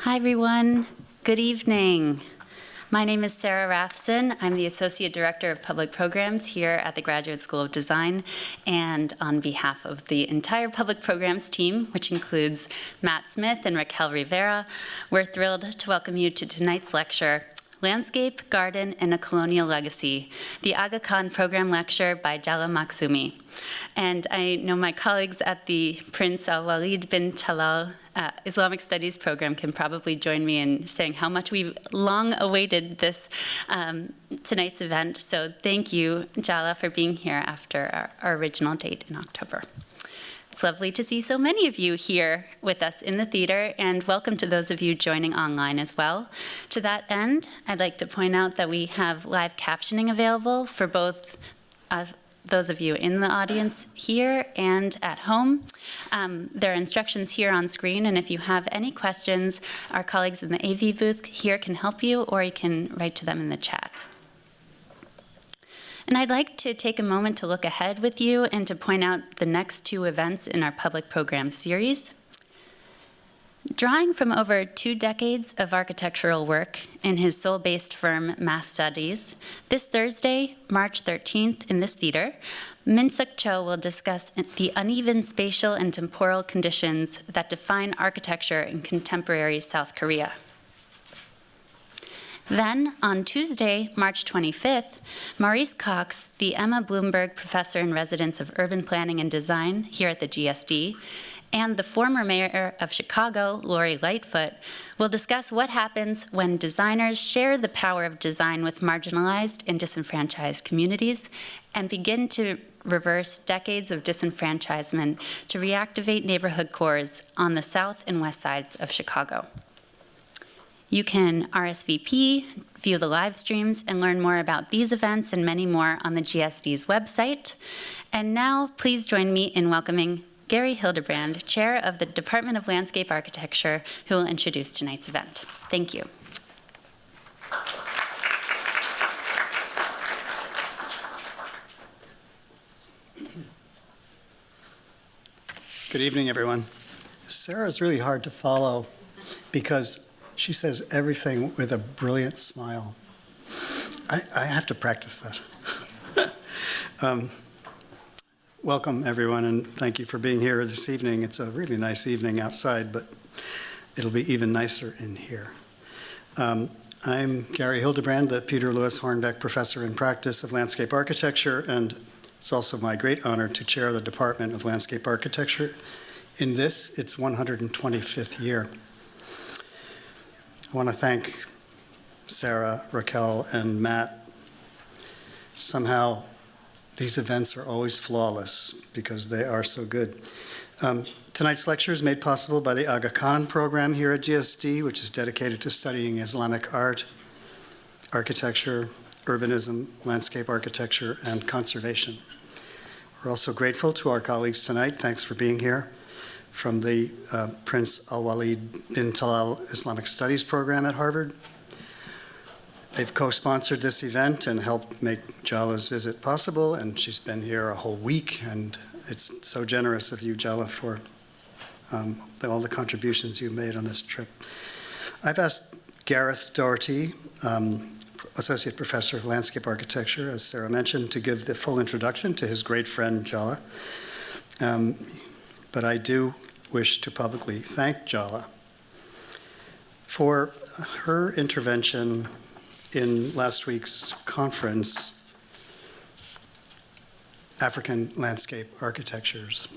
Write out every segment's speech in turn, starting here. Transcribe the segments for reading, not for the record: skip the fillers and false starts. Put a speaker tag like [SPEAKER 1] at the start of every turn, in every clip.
[SPEAKER 1] Hi, everyone. Good evening. My name is Sarah Rafson. I'm the Associate Director of Public Programs here at the Graduate School of Design. And on behalf of the entire Public Programs team, which includes Matt Smith and Raquel Rivera, we're thrilled to welcome you to tonight's lecture, Landscape, Garden, and a Colonial Legacy, the Aga Khan Program Lecture by Jala Makhzoumi. And I know my colleagues at the Prince Al-Walid bin Talal Islamic Studies program can probably join me in saying how much we've long awaited this tonight's event. So thank you, Jala, for being here after our original date in October. It's lovely to see so many of you here with us in the theater, and welcome to those of you joining online as well. To that end, I'd like to point out that we have live captioning available for both those of you in the audience here and at home. There are instructions here on screen, and if you have any questions, our colleagues in the AV booth here can help you, or you can write to them in the chat. And I'd like to take a moment to look ahead with you and to point out the next two events in our public program series. Drawing from over 2 decades of architectural work in his Seoul-based firm, Mass Studies, this Thursday, March 13th, in this theater, Min-Suk Cho will discuss the uneven spatial and temporal conditions that define architecture in contemporary South Korea. Then, on Tuesday, March 25th, Maurice Cox, the Emma Bloomberg Professor in Residence of Urban Planning and Design here at the GSD, and the former mayor of Chicago, Lori Lightfoot, will discuss what happens when designers share the power of design with marginalized and disenfranchised communities and begin to reverse decades of disenfranchisement to reactivate neighborhood cores on the south and west sides of Chicago. You can RSVP, view the live streams, and learn more about these events and many more on the GSD's website. And now, please join me in welcoming Gary Hilderbrand, Chair of the Department of Landscape Architecture, who will introduce tonight's event. Thank you.
[SPEAKER 2] Good evening, everyone. Sarah's really hard to follow because she says everything with a brilliant smile. I have to practice that. Welcome, everyone, and thank you for being here this evening. It's a really nice evening outside, but it'll be even nicer in here. I'm Gary Hilderbrand, the Peter Lewis Hornbeck Professor in Practice of Landscape Architecture, and it's also my great honor to chair the Department of Landscape Architecture in this, its 125th year. I want to thank Sarah, Raquel, and Matt. Somehow, these events are always flawless because they are so good. Tonight's lecture is made possible by the Aga Khan program here at GSD, which is dedicated to studying Islamic art, architecture, urbanism, landscape architecture, and conservation. We're also grateful to our colleagues tonight. Thanks for being here. From the Prince Al-Walid bin Talal Islamic Studies program at Harvard. They've co-sponsored this event and helped make Jala's visit possible, and she's been here a whole week, and it's so generous of you, Jala, for all the contributions you made on this trip. I've asked Gareth Doherty, Associate Professor of Landscape Architecture, as Sarah mentioned, to give the full introduction to his great friend, Jala. But I do wish to publicly thank Jala for her intervention in last week's conference, African Landscape Architectures,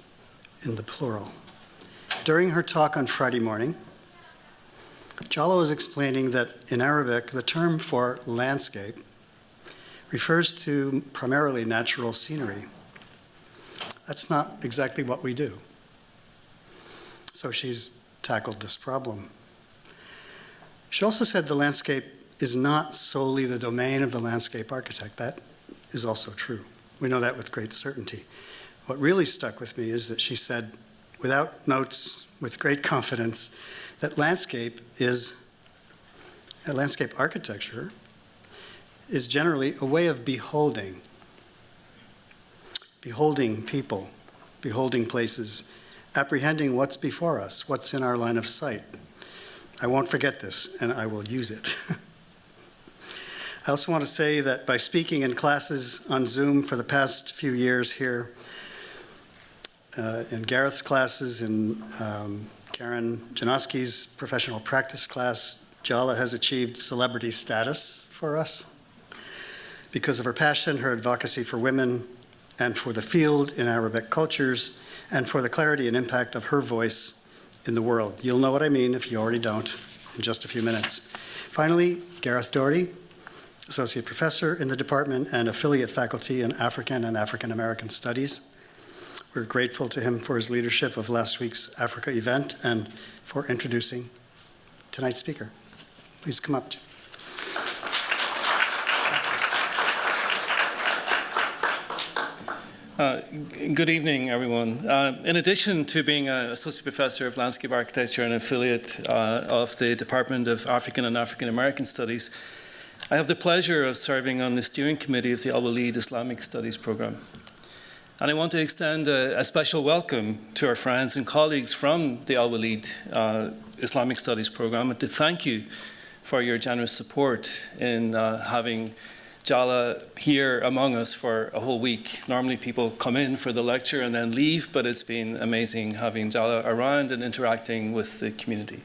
[SPEAKER 2] in the plural. During her talk on Friday morning, Jala was explaining that in Arabic, the term for landscape refers to primarily natural scenery. That's not exactly what we do. So she's tackled this problem. She also said the landscape is not solely the domain of the landscape architect. That is also true. We know that with great certainty. What really stuck with me is that she said, without notes, with great confidence, that landscape architecture is generally a way of beholding people, beholding places, apprehending what's before us, what's in our line of sight, I won't forget this, and I will use it. I also want to say that by speaking in classes on Zoom for the past few years here, in Gareth's classes, in Karen Janoski's professional practice class, Jala has achieved celebrity status for us because of her passion, her advocacy for women, and for the field in Arabic cultures, and for the clarity and impact of her voice in the world. You'll know what I mean if you already don't in just a few minutes. Finally, Gareth Doherty, Associate Professor in the department and affiliate faculty in African and African American Studies. We're grateful to him for his leadership of last week's Africa event and for introducing tonight's speaker. Please come up.
[SPEAKER 3] Good evening, everyone. In addition to being an Associate Professor of Landscape Architecture and affiliate of the Department of African and African American Studies, I have the pleasure of serving on the steering committee of the Al-Walid Islamic Studies program. And I want to extend a special welcome to our friends and colleagues from the Al-Walid Islamic Studies program, and to thank you for your generous support in having Jala here among us for a whole week. Normally people come in for the lecture and then leave, but it's been amazing having Jala around and interacting with the community.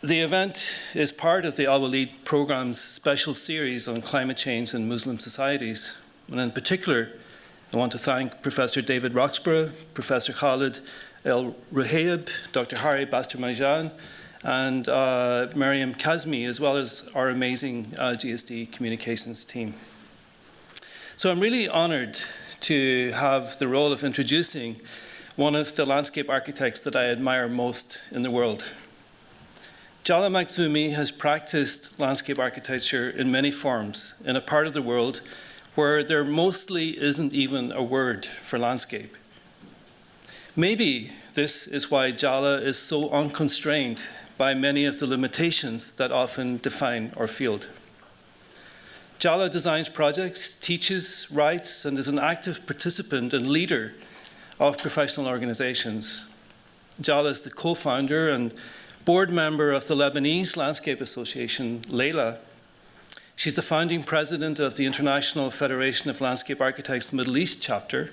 [SPEAKER 3] The event is part of the Al-Walid program's special series on climate change in Muslim societies. And in particular, I want to thank Professor David Roxburgh, Professor Khalid El-Ruhaib, Dr. Hari Bastarmajan, and Mariam Kazmi, as well as our amazing GSD communications team. So I'm really honored to have the role of introducing one of the landscape architects that I admire most in the world. Jala Makhzoumi has practiced landscape architecture in many forms in a part of the world where there mostly isn't even a word for landscape. Maybe this is why Jala is so unconstrained by many of the limitations that often define our field. Jala designs projects, teaches, writes, and is an active participant and leader of professional organizations. Jala is the co-founder and board member of the Lebanese Landscape Association, LEILA. She's the founding president of the International Federation of Landscape Architects Middle East chapter,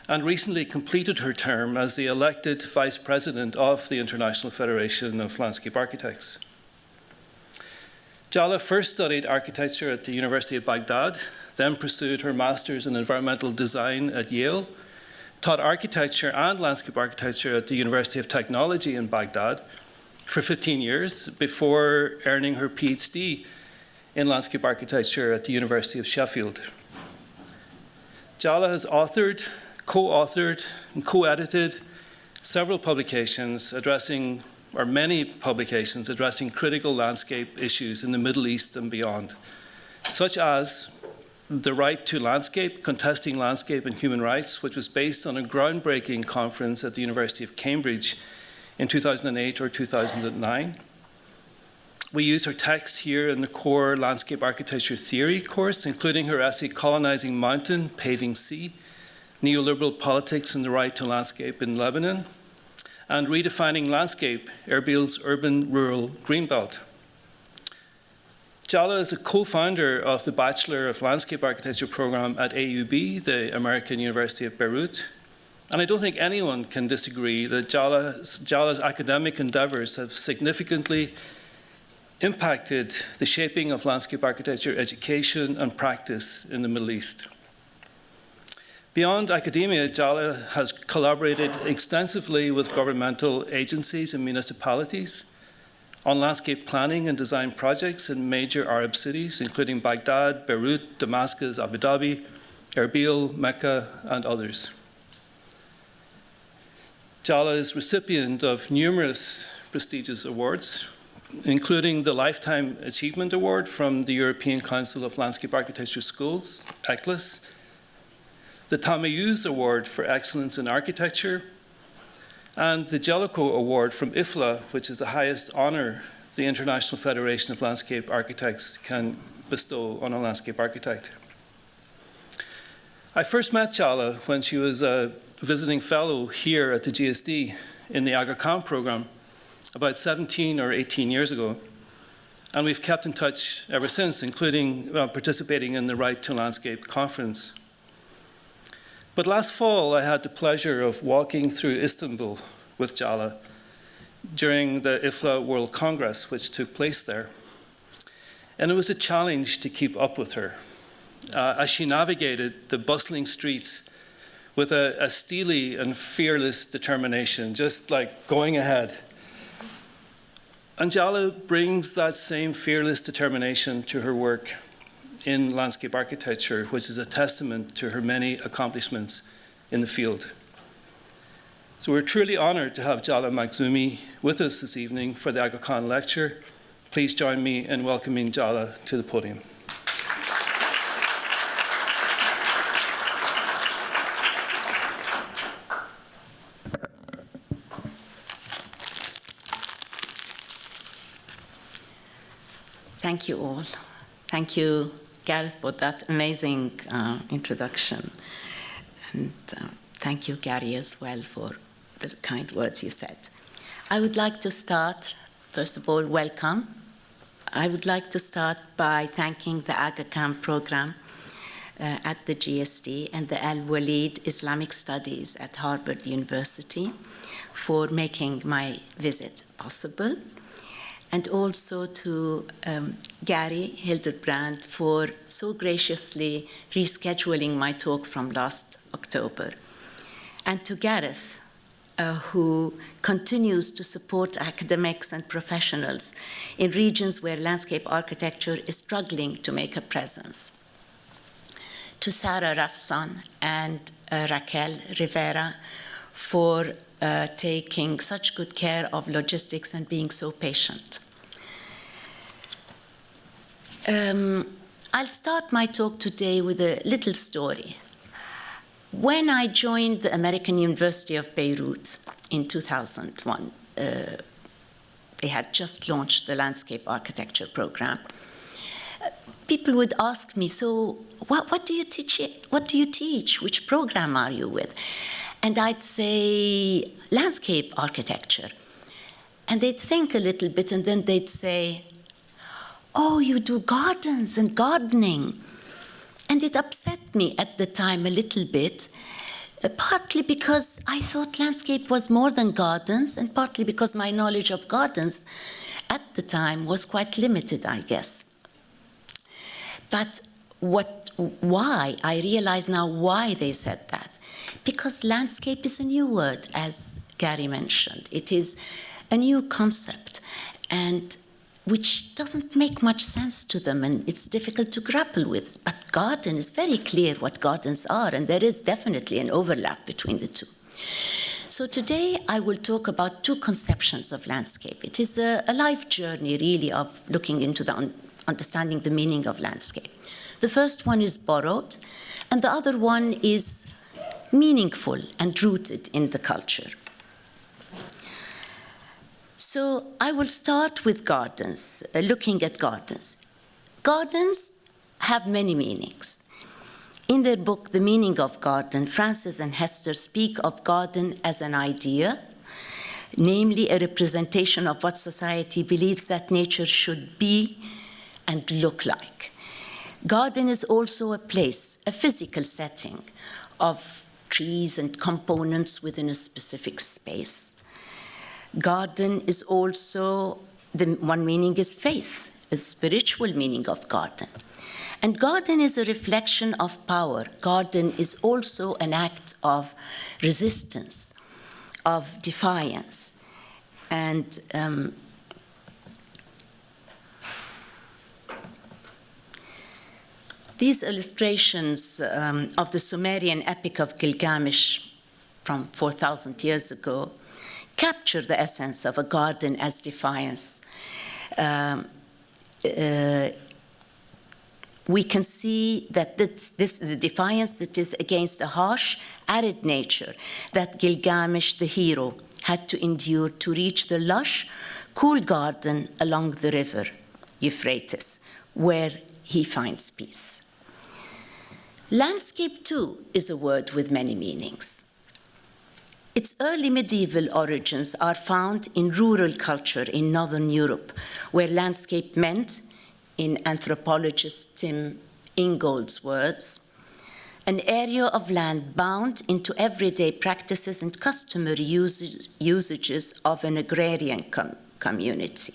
[SPEAKER 3] and recently completed her term as the elected vice president of the International Federation of Landscape Architects. Jala first studied architecture at the University of Baghdad, then pursued her master's in environmental design at Yale, taught architecture and landscape architecture at the University of Technology in Baghdad for 15 years before earning her PhD in landscape architecture at the University of Sheffield. Jala has authored, co-authored, and co-edited several publications addressing, or many publications addressing critical landscape issues in the Middle East and beyond, such as The Right to Landscape, Contesting Landscape and Human Rights, which was based on a groundbreaking conference at the University of Cambridge in 2008 or 2009. We use her text here in the core landscape architecture theory course, including her essay, Colonizing Mountain, Paving Sea, Neoliberal Politics and the Right to Landscape in Lebanon, and Redefining Landscape, Erbil's Urban-Rural Greenbelt. Jala is a co-founder of the Bachelor of Landscape Architecture program at AUB, the American University of Beirut. And I don't think anyone can disagree that Jala's academic endeavors have significantly impacted the shaping of landscape architecture education and practice in the Middle East. Beyond academia, Jala has collaborated extensively with governmental agencies and municipalities on landscape planning and design projects in major Arab cities, including Baghdad, Beirut, Damascus, Abu Dhabi, Erbil, Mecca, and others. Jala is recipient of numerous prestigious awards, including the Lifetime Achievement Award from the European Council of Landscape Architecture Schools, ECLAS, the Tamayuz Award for Excellence in Architecture, and the Jellicoe Award from IFLA, which is the highest honor the International Federation of Landscape Architects can bestow on a landscape architect. I first met Jala when she was a visiting fellow here at the GSD in the Aga Khan program about 17 or 18 years ago. And we've kept in touch ever since, including participating in the Right to Landscape conference. But last fall, I had the pleasure of walking through Istanbul with Jala during the IFLA World Congress, which took place there. And it was a challenge to keep up with her as she navigated the bustling streets with a steely and fearless determination, just like going ahead. And Jala brings that same fearless determination to her work in landscape architecture, which is a testament to her many accomplishments in the field. So we're truly honored to have Jala Makhzoumi with us this evening for the Aga Khan lecture. Please join me in welcoming Jala to the podium.
[SPEAKER 4] Thank you all. Thank you, Gareth, for that amazing introduction. And thank you, Gary, as well, for the kind words you said. I would like to start, first of all, welcome. I would like to start by thanking the Aga Khan program at the GSD and the Al-Walid Islamic Studies at Harvard University for making my visit possible. And also to Gary Hilderbrand for so graciously rescheduling my talk from last October. And to Gareth, who continues to support academics and professionals in regions where landscape architecture is struggling to make a presence. To Sarah Rafson and Raquel Rivera for taking such good care of logistics and being so patient. I'll start my talk today with a little story. When I joined the American University of Beirut in 2001, they had just launched the landscape architecture program. People would ask me, so what do you teach? What do you teach? Which program are you with? And I'd say landscape architecture. And they'd think a little bit, and then they'd say, oh, you do gardens and gardening. And it upset me at the time a little bit, partly because I thought landscape was more than gardens, and partly because my knowledge of gardens at the time was quite limited, I guess. But why? I realize now why they said that. Because landscape is a new word, as Gary mentioned. It is a new concept, and which doesn't make much sense to them, and it's difficult to grapple with. But garden is very clear what gardens are, and there is definitely an overlap between the two. So today I will talk about two conceptions of landscape. It is a life journey, really, of looking into the understanding the meaning of landscape. The first one is borrowed, and the other one is meaningful and rooted in the culture. So I will start with gardens, looking at gardens. Gardens have many meanings. In their book, The Meaning of Garden, Frances and Hester speak of garden as an idea, namely a representation of what society believes that nature should be and look like. Garden is also a place, a physical setting of trees and components within a specific space. Garden is also, one meaning is faith, a spiritual meaning of garden. And garden is a reflection of power. Garden is also an act of resistance, of defiance. And these illustrations of the Sumerian epic of Gilgamesh from 4,000 years ago capture the essence of a garden as defiance. We can see that this is a defiance that is against a harsh, arid nature that Gilgamesh, the hero, had to endure to reach the lush, cool garden along the river Euphrates, where he finds peace. Landscape, too, is a word with many meanings. Its early medieval origins are found in rural culture in Northern Europe, where landscape meant, in anthropologist Tim Ingold's words, an area of land bound into everyday practices and customary usages of an agrarian community.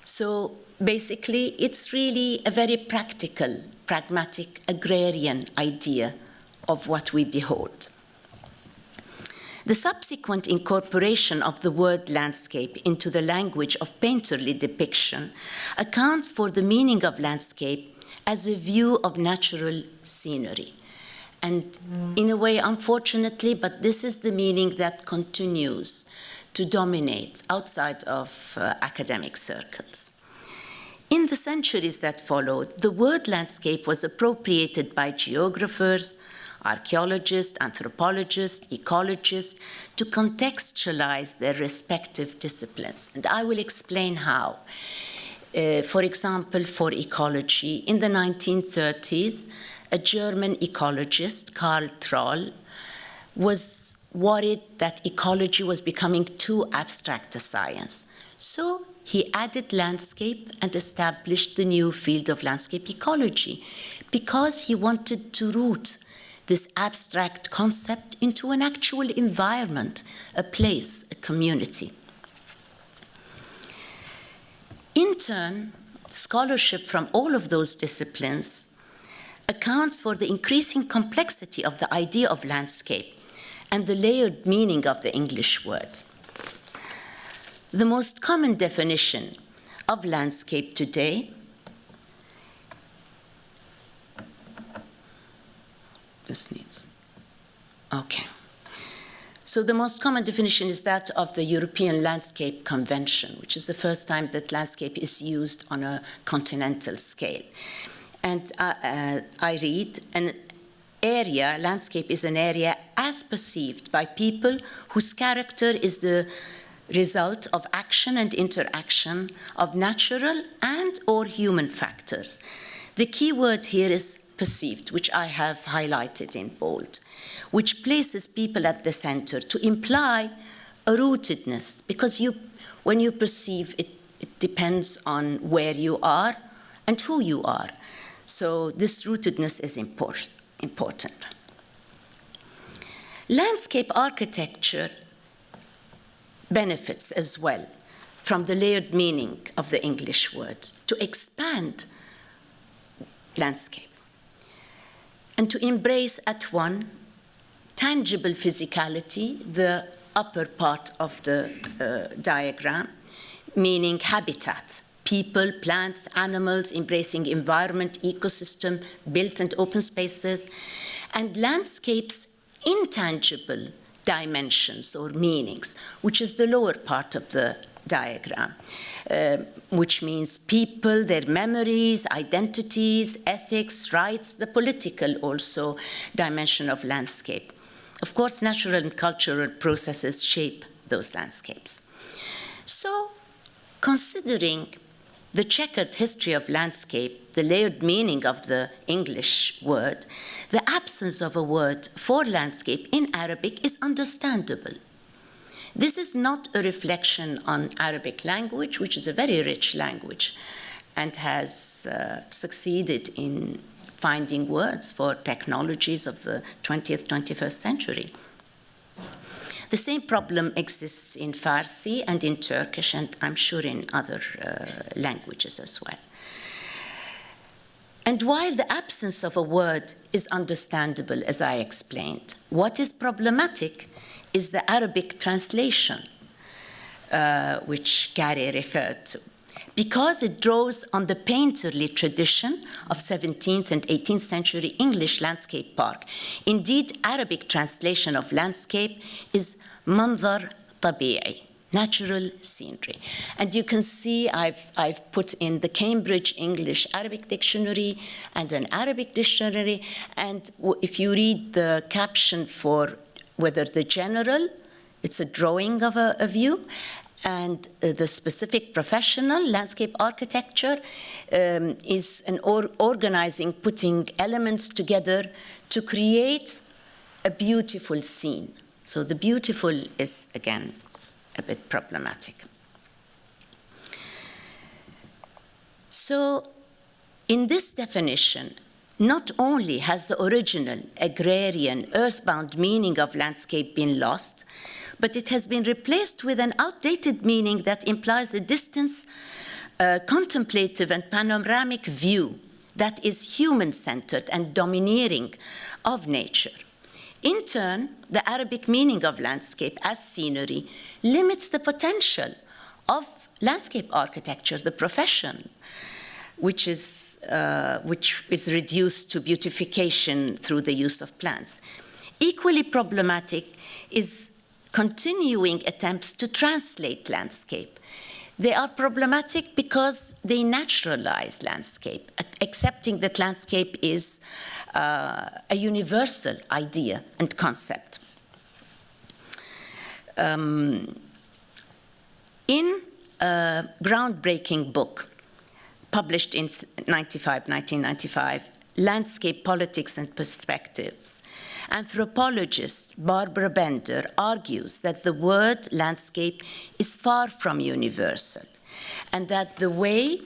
[SPEAKER 4] So basically, it's really a very practical, pragmatic, agrarian idea of what we behold. The subsequent incorporation of the word landscape into the language of painterly depiction accounts for the meaning of landscape as a view of natural scenery. And in a way, unfortunately, but this is the meaning that continues to dominate outside of academic circles. In the centuries that followed, the word landscape was appropriated by geographers, archaeologists, anthropologists, ecologists, to contextualize their respective disciplines. And I will explain how. For example, for ecology, in the 1930s, a German ecologist, Karl Troll, was worried that ecology was becoming too abstract a science. So he added landscape and established the new field of landscape ecology, because he wanted to root this abstract concept into an actual environment, a place, a community. In turn, scholarship from all of those disciplines accounts for the increasing complexity of the idea of landscape and the layered meaning of the English word. The most common definition of landscape today So the most common definition is that of the European Landscape Convention, which is the first time that landscape is used on a continental scale. And I read, an area, landscape is an area as perceived by people whose character is the result of action and interaction of natural and or human factors. The key word here is perceived, which I have highlighted in bold, which places people at the center to imply a rootedness, because when you perceive it, it depends on where you are and who you are. So this rootedness is important. Landscape architecture benefits as well from the layered meaning of the English word, to expand landscape and to embrace at one tangible physicality, the upper part of the diagram, meaning habitat, people, plants, animals, embracing environment, ecosystem, built and open spaces, and landscapes' intangible dimensions or meanings, which is the lower part of the diagram, which means people, their memories, identities, ethics, rights, the political also dimension of landscape. Of course, natural and cultural processes shape those landscapes. So, considering the checkered history of landscape, the layered meaning of the English word, the absence of a word for landscape in Arabic is understandable. This is not a reflection on Arabic language, which is a very rich language and has succeeded in finding words for technologies of the 20th, 21st century. The same problem exists in Farsi and in Turkish, and I'm sure in other languages as well. And while the absence of a word is understandable, as I explained, what is problematic is the Arabic translation, which Gary referred to, because it draws on the painterly tradition of 17th and 18th century English landscape park. Indeed, Arabic translation of landscape is manzar tabi'i, natural scenery. And you can see I've put in the Cambridge English Arabic Dictionary and an Arabic dictionary, and if you read the caption for whether the general, it's a drawing of a view, and the specific professional, landscape architecture, is an organizing, putting elements together to create a beautiful scene, So the beautiful is, again, a bit problematic. So in this definition, not only has the original agrarian, earthbound meaning of landscape been lost, but it has been replaced with an outdated meaning that implies a distant, contemplative and panoramic view that is human-centered and domineering of nature. In turn, the Arabic meaning of landscape as scenery limits the potential of landscape architecture, the profession, which is reduced to beautification through the use of plants. Equally problematic is continuing attempts to translate landscape. They are problematic because they naturalize landscape, accepting that landscape is a universal idea and concept. In a groundbreaking book published in 1995, Landscape Politics and Perspectives, anthropologist Barbara Bender argues that the word landscape is far from universal, and that the way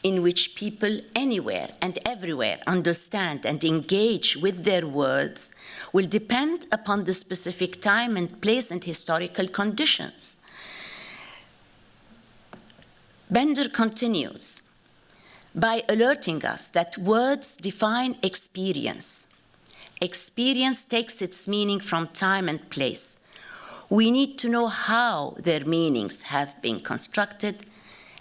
[SPEAKER 4] in which people anywhere and everywhere understand and engage with their worlds will depend upon the specific time and place and historical conditions. Bender continues by alerting us that words define experience. Experience takes its meaning from time and place. We need to know how their meanings have been constructed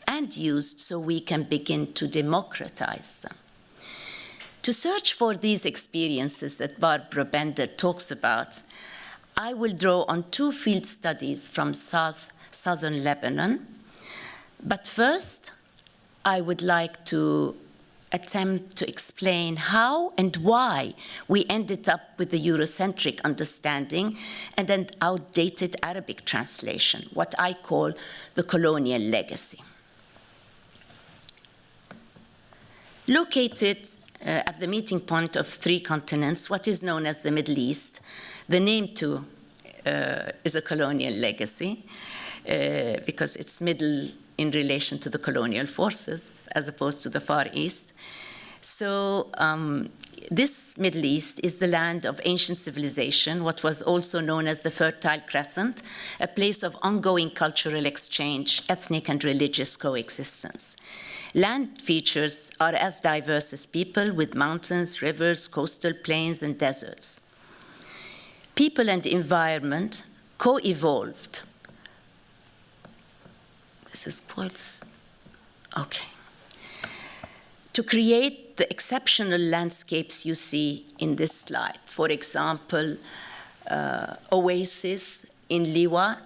[SPEAKER 4] and used so we can begin to democratize them. To search for these experiences that Barbara Bender talks about, I will draw on two field studies from southern Lebanon. But first, I would like to attempt to explain how and why we ended up with the Eurocentric understanding and an outdated Arabic translation, what I call the colonial legacy. Located at the meeting point of three continents, what is known as the Middle East, the name too is a colonial legacy because it's middle in relation to the colonial forces as opposed to the Far East. So this Middle East is the land of ancient civilization, what was also known as the Fertile Crescent, a place of ongoing cultural exchange, ethnic and religious coexistence. Land features are as diverse as people, with mountains, rivers, coastal plains, and deserts. People and environment co-evolved. This is quite, okay. To create the exceptional landscapes you see in this slide. For example, oasis in Liwa,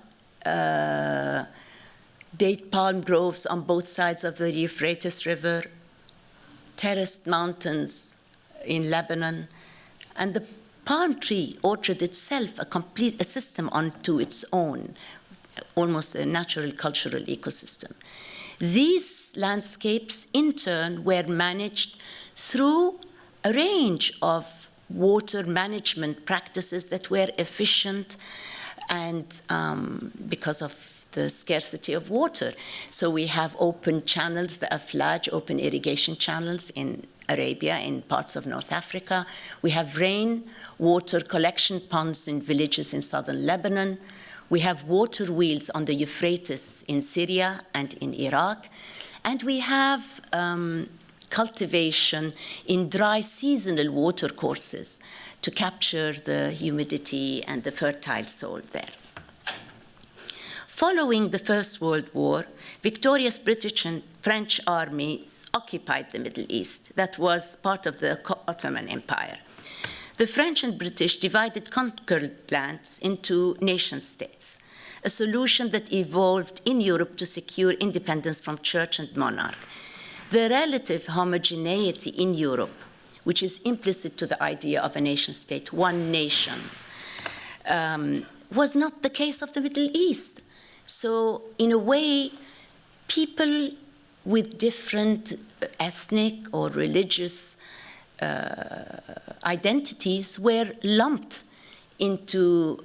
[SPEAKER 4] date palm groves on both sides of the Euphrates River, terraced mountains in Lebanon, and the palm tree orchard itself, a system unto its own, almost a natural cultural ecosystem. These landscapes, in turn, were managed through a range of water management practices that were efficient and because of the scarcity of water. So we have open channels, the aflaj, open irrigation channels in Arabia, in parts of North Africa. We have rain water collection ponds in villages in southern Lebanon. We have water wheels on the Euphrates in Syria and in Iraq. And we have cultivation in dry seasonal water courses to capture the humidity and the fertile soil there. Following the First World War, victorious British and French armies occupied the Middle East. That was part of the Ottoman Empire. The French and British divided conquered lands into nation-states, a solution that evolved in Europe to secure independence from church and monarch. The relative homogeneity in Europe, which is implicit to the idea of a nation-state, one nation, was not the case of the Middle East. So, in a way, people with different ethnic or religious identities were lumped into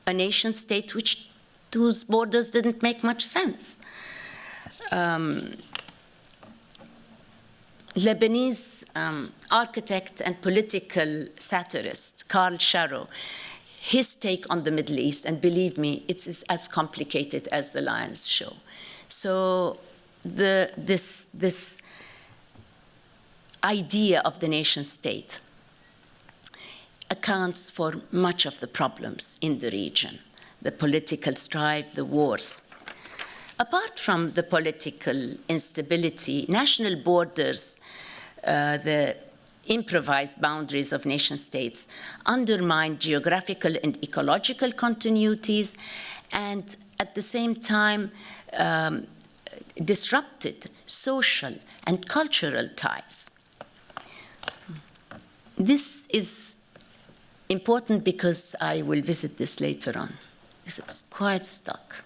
[SPEAKER 4] a nation state whose borders didn't make much sense. Lebanese architect and political satirist Karl Sharrow, his take on the Middle East, and believe me, it's as complicated as the lions show. So this idea of the nation state accounts for much of the problems in the region, the political strife, the wars. Apart from the political instability, national borders, the improvised boundaries of nation states, undermine geographical and ecological continuities, and at the same time disrupted social and cultural ties. This is important because I will visit this later on. This is quite stuck.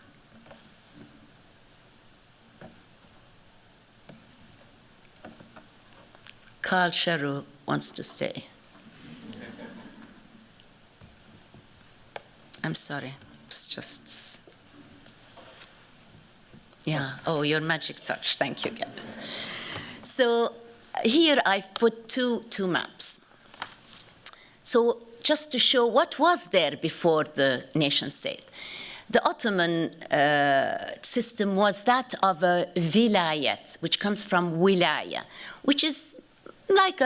[SPEAKER 4] Karl Sharrow wants to stay. I'm sorry, it's just, yeah, oh, your magic touch, thank you, Gareth. So here I've put two maps. So just to show what was there before the nation state. The Ottoman system was that of a vilayet, which comes from wilaya, which is like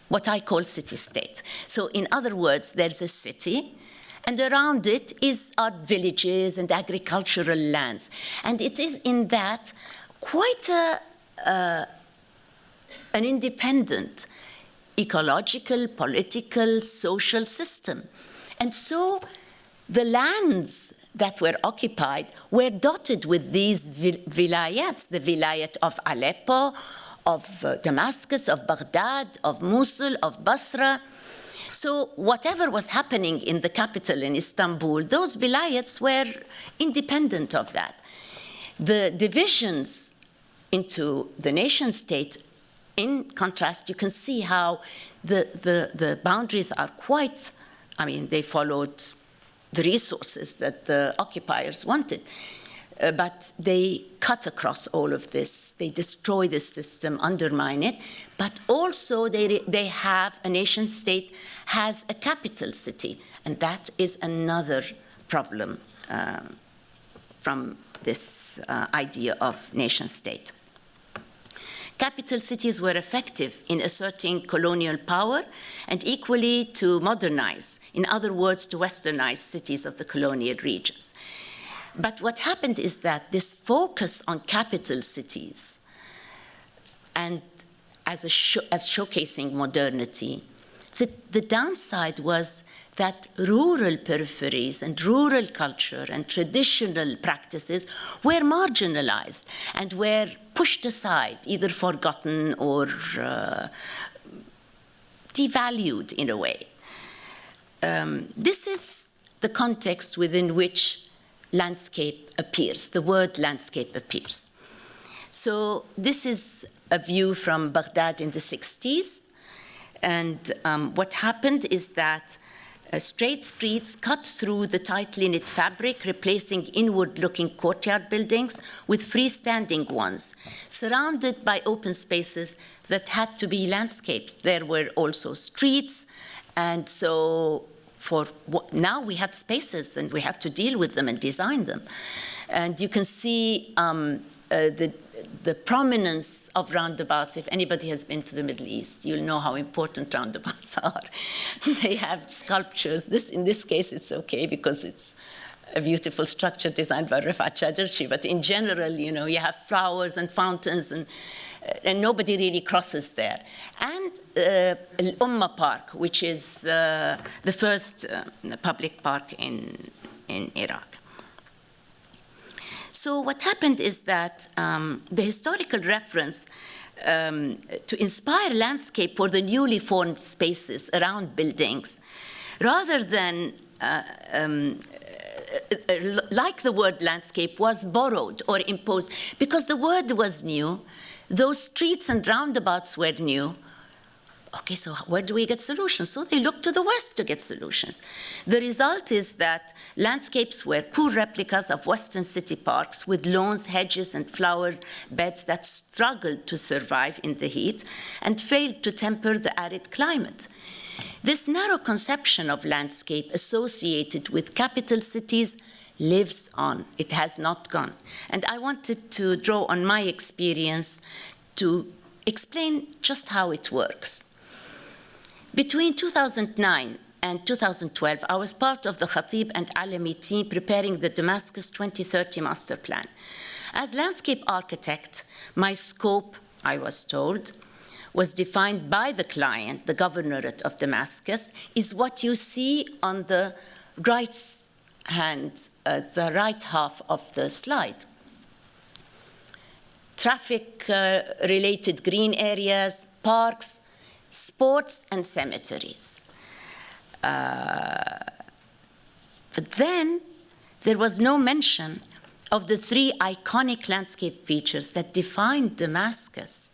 [SPEAKER 4] what I call city-state. So in other words, there's a city, and around it are villages and agricultural lands. And it is in that quite an independent ecological, political, social system. And so the lands that were occupied were dotted with these vilayets, the vilayet of Aleppo, of Damascus, of Baghdad, of Mosul, of Basra. So whatever was happening in the capital in Istanbul, those vilayets were independent of that. The divisions into the nation state, in contrast, you can see how the boundaries are quite, I mean, they followed the resources that the occupiers wanted. But they cut across all of this. They destroy the system, undermine it. But also they have, a nation state has a capital city. And that is another problem from this idea of nation state. Capital cities were effective in asserting colonial power and equally to modernize, in other words, to westernize cities of the colonial regions. But what happened is that this focus on capital cities and as showcasing modernity, the downside was that rural peripheries and rural culture and traditional practices were marginalized and were pushed aside, either forgotten or devalued in a way. This is the context within which landscape appears, the word landscape appears. So this is a view from Baghdad in the 60s. And what happened is that straight streets cut through the tightly knit fabric, replacing inward-looking courtyard buildings with freestanding ones, surrounded by open spaces that had to be landscapes. There were also streets, and so now we had spaces and we had to deal with them and design them. And you can see the prominence of roundabouts. If anybody has been to the Middle East, you'll know how important roundabouts are. They have sculptures. In this case, it's okay because it's a beautiful structure designed by Rafat Chaderchi. But in general, you know, you have flowers and fountains and nobody really crosses there. And Al-Umma Park, which is the first public park in Iraq. So what happened is that the historical reference to inspire landscape for the newly formed spaces around buildings, rather than like the word landscape, was borrowed or imposed because the word was new. Those streets and roundabouts were new. Okay, so where do we get solutions? So they look to the West to get solutions. The result is that landscapes were poor replicas of Western city parks with lawns, hedges, and flower beds that struggled to survive in the heat and failed to temper the arid climate. This narrow conception of landscape associated with capital cities lives on. It has not gone. And I wanted to draw on my experience to explain just how it works. Between 2009 and 2012, I was part of the Khatib and Alami team preparing the Damascus 2030 master plan. As landscape architect, my scope, I was told, was defined by the client, the governorate of Damascus, is what you see on the right hand, the right half of the slide. Traffic-related green areas, parks, sports, and cemeteries. But then there was no mention of the three iconic landscape features that defined Damascus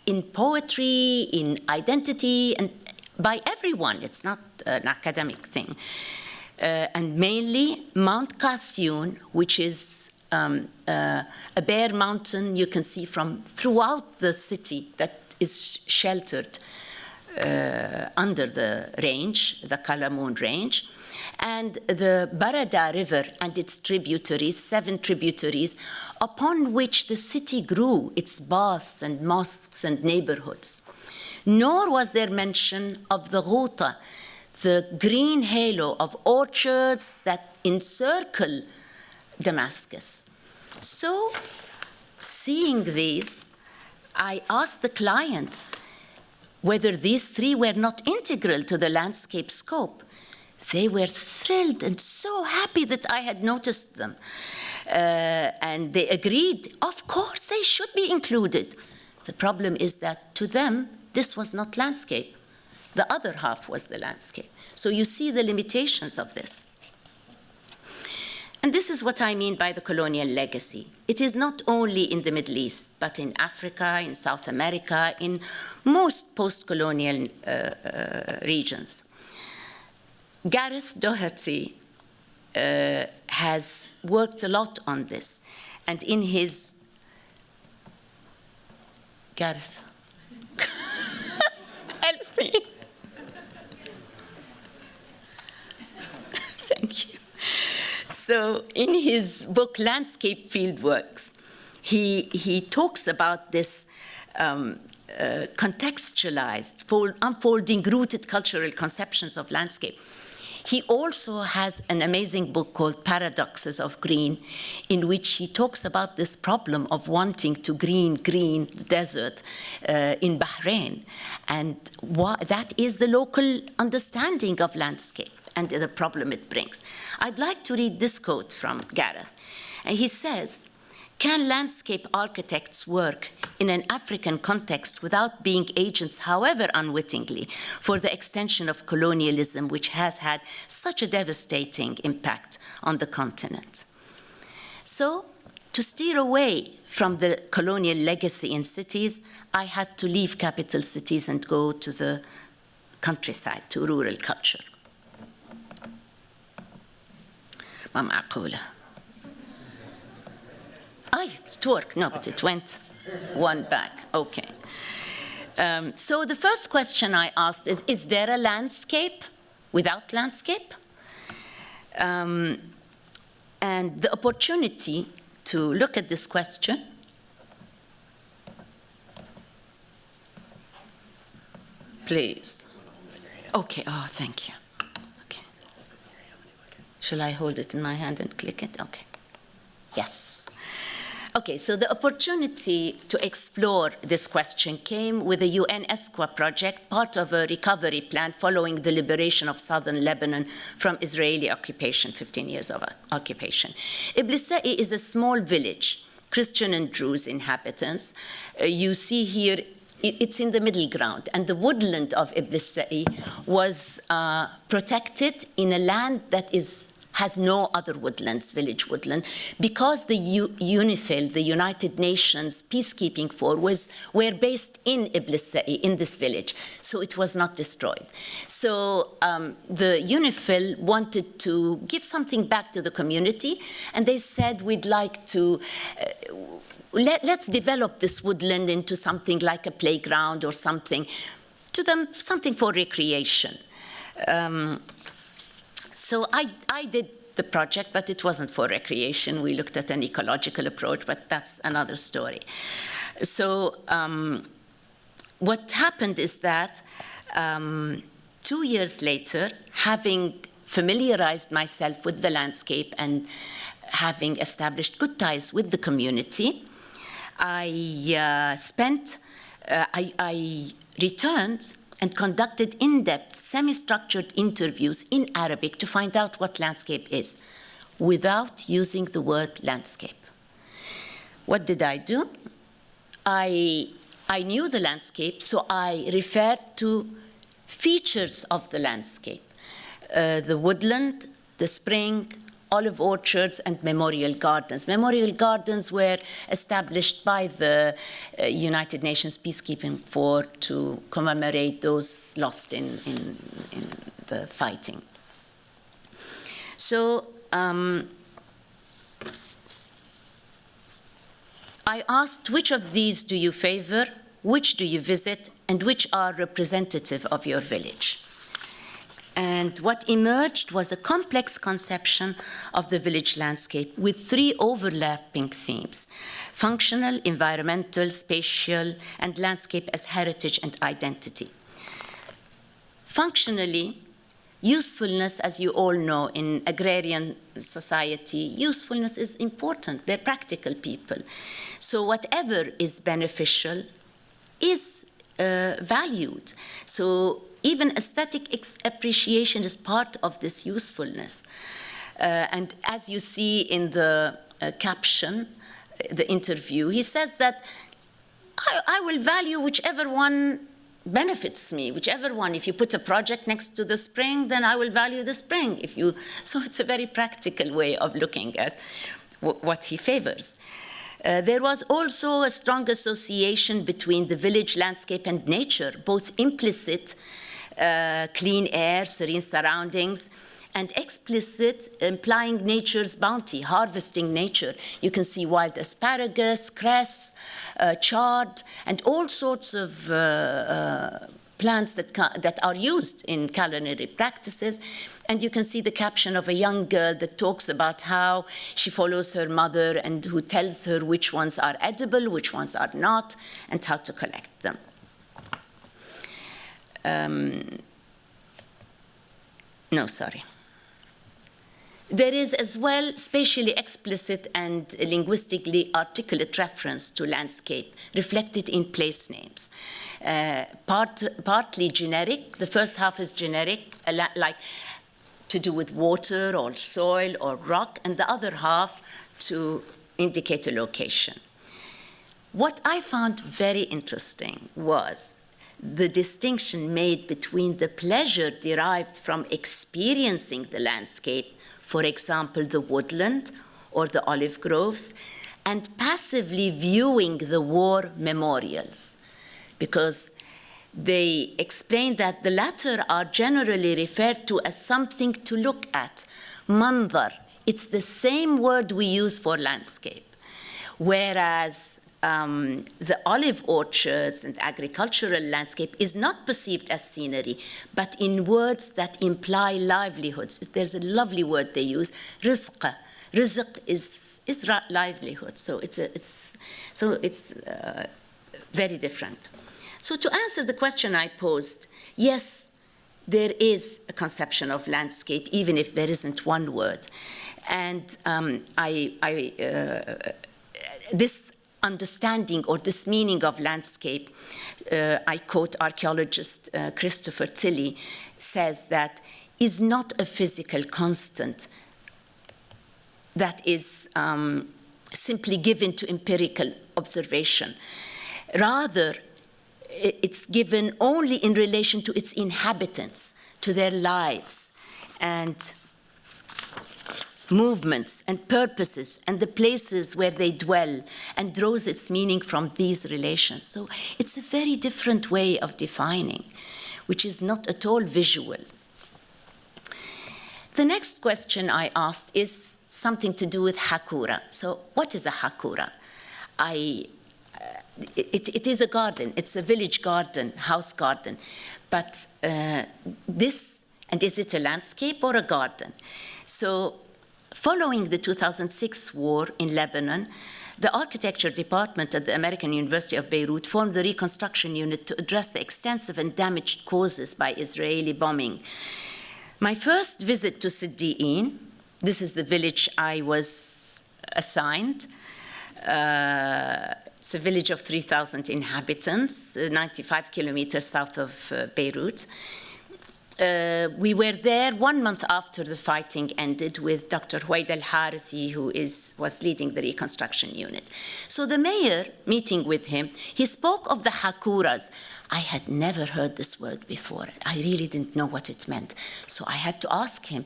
[SPEAKER 4] in poetry, in identity, and by everyone. It's not an academic thing. And mainly Mount Kasyoun, which is a bare mountain you can see from throughout the city that is sheltered under the range, the Kalamoun range, and the Barada River and its tributaries, 7 tributaries, upon which the city grew, its baths and mosques and neighborhoods. Nor was there mention of the Ghouta, the green halo of orchards that encircle Damascus. So, seeing these, I asked the client whether these three were not integral to the landscape scope. They were thrilled and so happy that I had noticed them. And they agreed, of course, they should be included. The problem is that to them, this was not landscape. The other half was the landscape. So you see the limitations of this. And this is what I mean by the colonial legacy. It is not only in the Middle East, but in Africa, in South America, in most post-colonial regions. Gareth Doherty has worked a lot on this. And in his... Gareth, help me. Thank you. So in his book, Landscape Fieldworks, he talks about this contextualized, unfolding, rooted cultural conceptions of landscape. He also has an amazing book called Paradoxes of Green, in which he talks about this problem of wanting to green the desert in Bahrain. And that is the local understanding of landscape and the problem it brings. I'd like to read this quote from Gareth. And he says, "Can landscape architects work in an African context without being agents, however unwittingly, for the extension of colonialism, which has had such a devastating impact on the continent?" So, to steer away from the colonial legacy in cities, I had to leave capital cities and go to the countryside, to rural culture. ما معقولة. It worked. No, but it went one back. Okay. So the first question I asked is there a landscape without landscape? And the opportunity to look at this question please. Okay. Oh, thank you. Okay. Shall I hold it in my hand and click it? Okay. Yes. Okay, so the opportunity to explore this question came with the UN ESQUA project, part of a recovery plan following the liberation of southern Lebanon from Israeli occupation, 15 years of occupation. Iblisai is a small village, Christian and Druze inhabitants. You see here, it's in the middle ground, and the woodland of Iblisai was protected in a land that is has no other woodlands, village woodland, because the UNIFIL, the United Nations peacekeeping force, were based in Iblis, in this village, so it was not destroyed. So the UNIFIL wanted to give something back to the community, and they said, we'd like to let's develop this woodland into something like a playground or something, to them, something for recreation. So I did the project, but it wasn't for recreation. We looked at an ecological approach, but that's another story. So what happened is that 2 years later, having familiarized myself with the landscape and having established good ties with the community, I returned and conducted in-depth, semi-structured interviews in Arabic to find out what landscape is, without using the word landscape. What did I do? I knew the landscape, so I referred to features of the landscape. The woodland, the spring, olive orchards, and memorial gardens. Memorial gardens were established by the United Nations peacekeeping force to commemorate those lost in the fighting. So I asked, which of these do you favor, which do you visit, and which are representative of your village? And what emerged was a complex conception of the village landscape with 3 overlapping themes: functional, environmental, spatial, and landscape as heritage and identity. Functionally, usefulness, as you all know, in agrarian society, usefulness is important. They're practical people. So whatever is beneficial is valued. So even aesthetic appreciation is part of this usefulness. And as you see in the caption, the interview, he says that I will value whichever one benefits me, whichever one. If you put a project next to the spring, then I will value the spring. So it's a very practical way of looking at what he favors. There was also a strong association between the village landscape and nature, both implicit, clean air, serene surroundings, and explicit, implying nature's bounty, harvesting nature. You can see wild asparagus, cress, chard, and all sorts of plants that are used in culinary practices. And you can see the caption of a young girl that talks about how she follows her mother and who tells her which ones are edible, which ones are not, and how to collect them. There is as well spatially explicit and linguistically articulate reference to landscape reflected in place names. Partly generic, the first half is generic, like to do with water or soil or rock, and the other half to indicate a location. What I found very interesting was the distinction made between the pleasure derived from experiencing the landscape, for example, the woodland or the olive groves, and passively viewing the war memorials, because they explain that the latter are generally referred to as something to look at, mandar. It's the same word we use for landscape, whereas the olive orchards and agricultural landscape is not perceived as scenery, but in words that imply livelihoods. There's a lovely word they use, rizq. Rizq is livelihood, so it's very different. So to answer the question I posed, yes, there is a conception of landscape, even if there isn't one word. And this understanding or this meaning of landscape, I quote archaeologist Christopher Tilley, says that is not a physical constant that is simply given to empirical observation. Rather, it's given only in relation to its inhabitants, to their lives. And movements and purposes and the places where they dwell and draws its meaning from these relations. So it's a very different way of defining, which is not at all visual. The next question I asked is something to do with hakura. So what is a hakura? It is a garden. It's a village garden, house garden. But this, and is it a landscape or a garden? So following the 2006 war in Lebanon, the architecture department at the American University of Beirut formed the reconstruction unit to address the extensive and damaged causes by Israeli bombing. My first visit to Siddiqin, this is the village I was assigned. It's a village of 3,000 inhabitants, 95 kilometers south of Beirut. We were there 1 month after the fighting ended with Dr. Huwaid al-Harithi, who was leading the reconstruction unit. So the mayor, meeting with him, he spoke of the hakuras. I had never heard this word before. I really didn't know what it meant. So I had to ask him.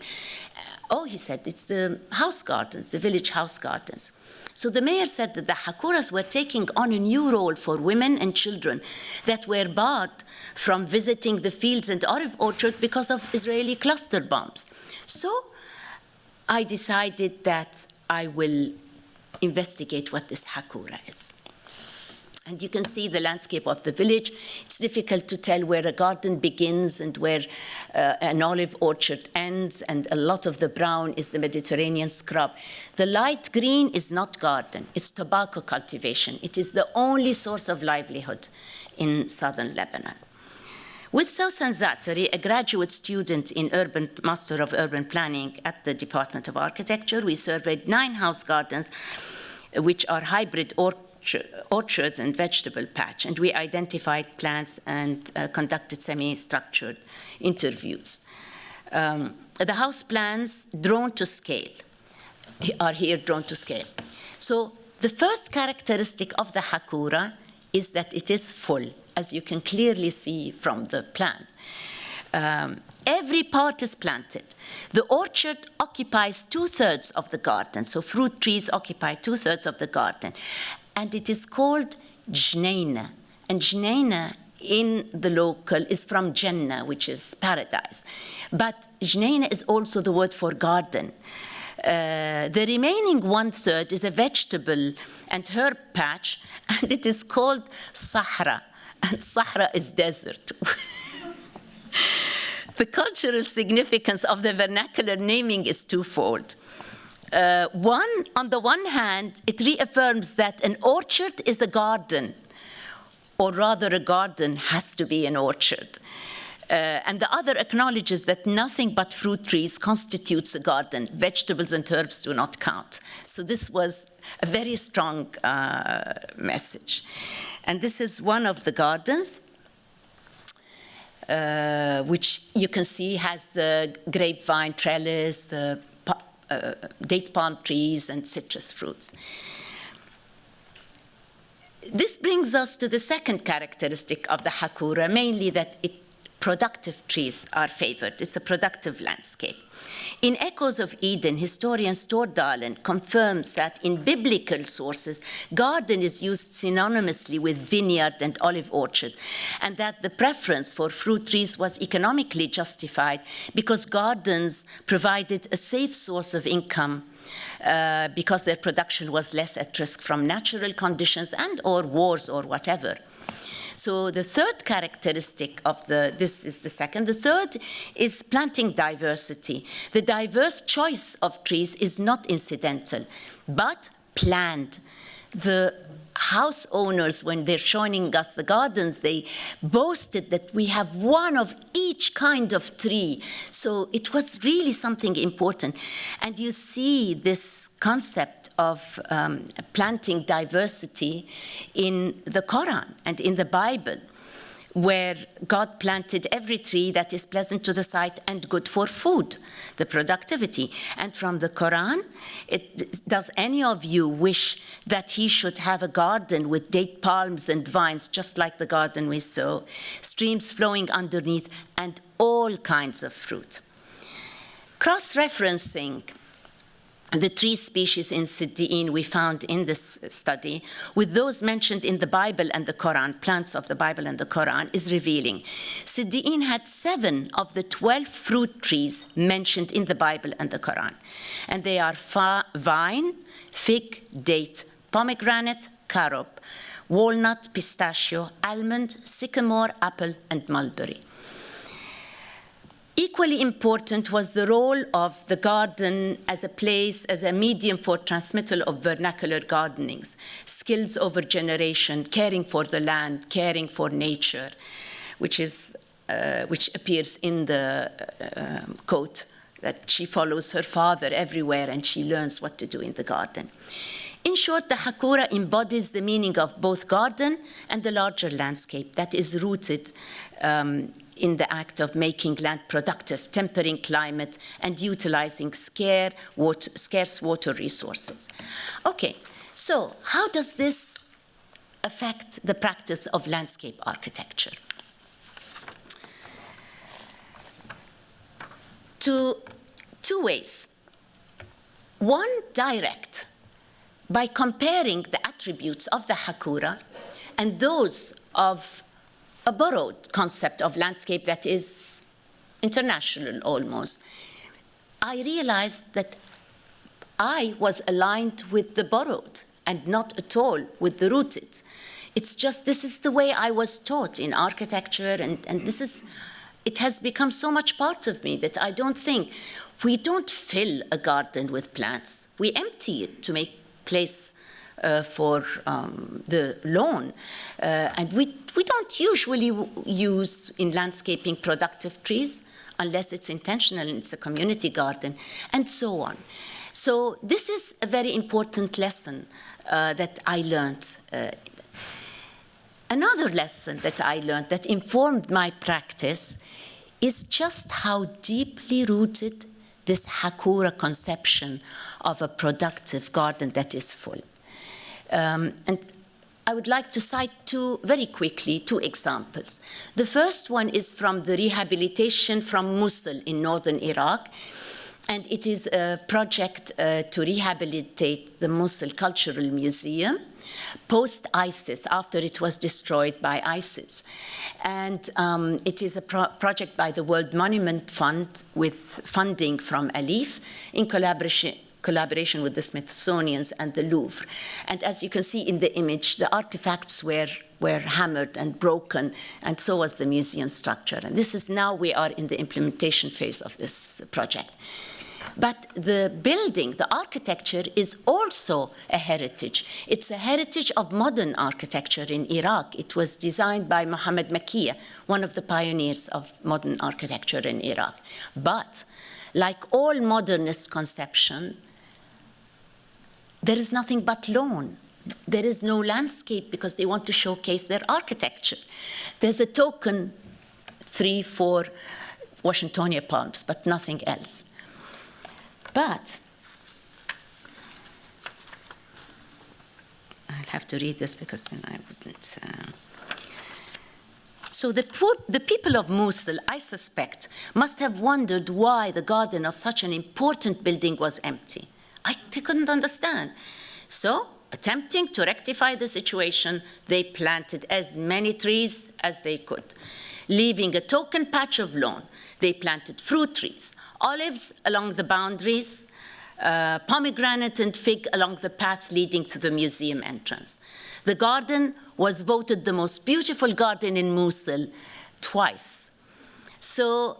[SPEAKER 4] Oh, he said, it's the house gardens, the village house gardens. So the mayor said that the hakuras were taking on a new role for women and children that were barred from visiting the fields and olive orchard because of Israeli cluster bombs. So I decided that I will investigate what this hakura is. And you can see the landscape of the village. It's difficult to tell where a garden begins and where an olive orchard ends, and a lot of the brown is the Mediterranean scrub. The light green is not garden, it's tobacco cultivation. It is the only source of livelihood in southern Lebanon. With Sausan Zatari, a graduate student in Master of Urban Planning at the Department of Architecture, we surveyed 9 house gardens, which are hybrid orchards and vegetable patch, and we identified plants and conducted semi-structured interviews. The house plans drawn to scale are here drawn to scale. So the first characteristic of the hakura is that it is full, as you can clearly see from the plan. Every part is planted. The orchard occupies 2/3 of the garden, so fruit trees occupy 2/3 of the garden. And it is called jneina. And jneina in the local is from Jannah, which is paradise. But jneina is also the word for garden. The remaining 1/3 is a vegetable and herb patch, and it is called Sahra. And Sahra is desert. The cultural significance of the vernacular naming is twofold. On the one hand, it reaffirms that an orchard is a garden, or rather a garden has to be an orchard. And the other acknowledges that nothing but fruit trees constitutes a garden. Vegetables and herbs do not count. So this was a very strong message. And this is one of the gardens, which you can see has the grapevine trellis, the date palm trees, and citrus fruits. This brings us to the second characteristic of the hakura, mainly that productive trees are favored. It's a productive landscape. In Echoes of Eden, historian Stordalen confirms that in biblical sources, garden is used synonymously with vineyard and olive orchard, and that the preference for fruit trees was economically justified because gardens provided a safe source of income because their production was less at risk from natural conditions and or wars or whatever. So the third characteristic of this is the second. The third is planting diversity. The diverse choice of trees is not incidental, but planned. The house owners, when they're showing us the gardens, they boasted that we have one of each kind of tree. So it was really something important. And you see this concept of planting diversity in the Quran and in the Bible, where God planted every tree that is pleasant to the sight and good for food, the productivity. And from the Quran, does any of you wish that he should have a garden with date palms and vines, just like the garden we saw, streams flowing underneath, and all kinds of fruit? Cross-referencing the tree species in Siddiin we found in this study, with those mentioned in the Bible and the Quran, plants of the Bible and the Quran, is revealing. Siddiin had 7 of the 12 fruit trees mentioned in the Bible and the Quran. And they are vine, fig, date, pomegranate, carob, walnut, pistachio, almond, sycamore, apple, and mulberry. Equally important was the role of the garden as a place, as a medium for transmittal of vernacular gardenings, skills over generation, caring for the land, caring for nature, which appears in the quote that she follows her father everywhere and she learns what to do in the garden. In short, the hakura embodies the meaning of both garden and the larger landscape that is rooted in the act of making land productive, tempering climate, and utilizing scarce water resources. Okay, so how does this affect the practice of landscape architecture? Two ways. One, direct, by comparing the attributes of the hakura and those of a borrowed concept of landscape that is international almost. I realized that I was aligned with the borrowed and not at all with the rooted. It's just, this is the way I was taught in architecture, and it has become so much part of me that I don't think, we don't fill a garden with plants. We empty it to make place for the lawn. And we don't usually use in landscaping productive trees unless it's intentional and it's a community garden, and so on. So this is a very important lesson that I learned. Another lesson that I learned that informed my practice is just how deeply rooted this hakura conception of a productive garden that is full. And I would like to cite very quickly two examples. The first one is from the rehabilitation from Mosul in northern Iraq, and it is a project to rehabilitate the Mosul Cultural Museum post-ISIS, after it was destroyed by ISIS. And it is a project by the World Monument Fund with funding from ALIF in collaboration with the Smithsonian and the Louvre. And as you can see in the image, the artifacts were hammered and broken, and so was the museum structure. And this is now we are in the implementation phase of this project. But the building, the architecture, is also a heritage. It's a heritage of modern architecture in Iraq. It was designed by Mohammed Makiya, one of the pioneers of modern architecture in Iraq. But like all modernist conception, there is nothing but lawn. There is no landscape because they want to showcase their architecture. There's a token 3-4 Washingtonia palms, but nothing else. But I'll have to read this because then I wouldn't. So the people of Mosul, I suspect, must have wondered why the garden of such an important building was empty. They couldn't understand. So, attempting to rectify the situation, they planted as many trees as they could, leaving a token patch of lawn. They planted fruit trees, olives along the boundaries, pomegranate and fig along the path leading to the museum entrance. The garden was voted the most beautiful garden in Mosul twice. So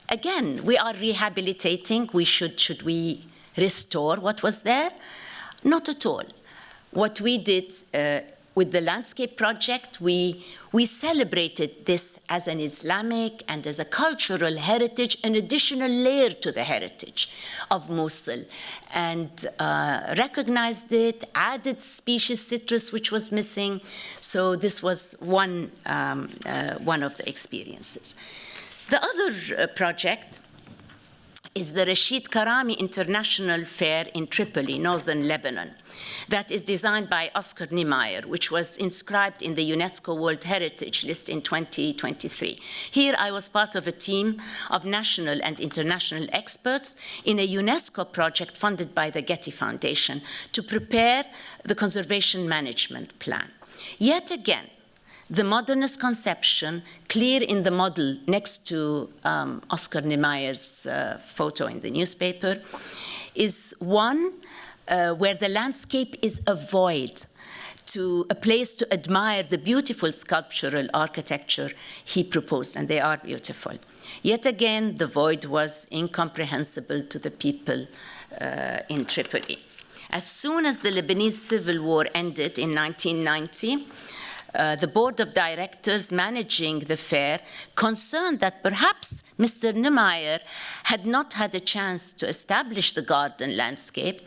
[SPEAKER 4] again, we are rehabilitating. Should we restore what was there? Not at all. What we did with the landscape project, we celebrated this as an Islamic and as a cultural heritage, an additional layer to the heritage of Mosul, and recognized it, added species citrus, which was missing. So this was one of the experiences. The other project is the Rashid Karami International Fair in Tripoli, northern Lebanon, that is designed by Oscar Niemeyer, which was inscribed in the UNESCO World Heritage List in 2023. Here I was part of a team of national and international experts in a UNESCO project funded by the Getty Foundation to prepare the conservation management plan. Yet again, the modernist conception, clear in the model next to Oscar Niemeyer's photo in the newspaper, is one where the landscape is a void, a place to admire the beautiful sculptural architecture he proposed, and they are beautiful. Yet again, the void was incomprehensible to the people in Tripoli. As soon as the Lebanese civil war ended in 1990, the board of directors managing the fair, concerned that perhaps Mr. Niemeyer had not had a chance to establish the garden landscape,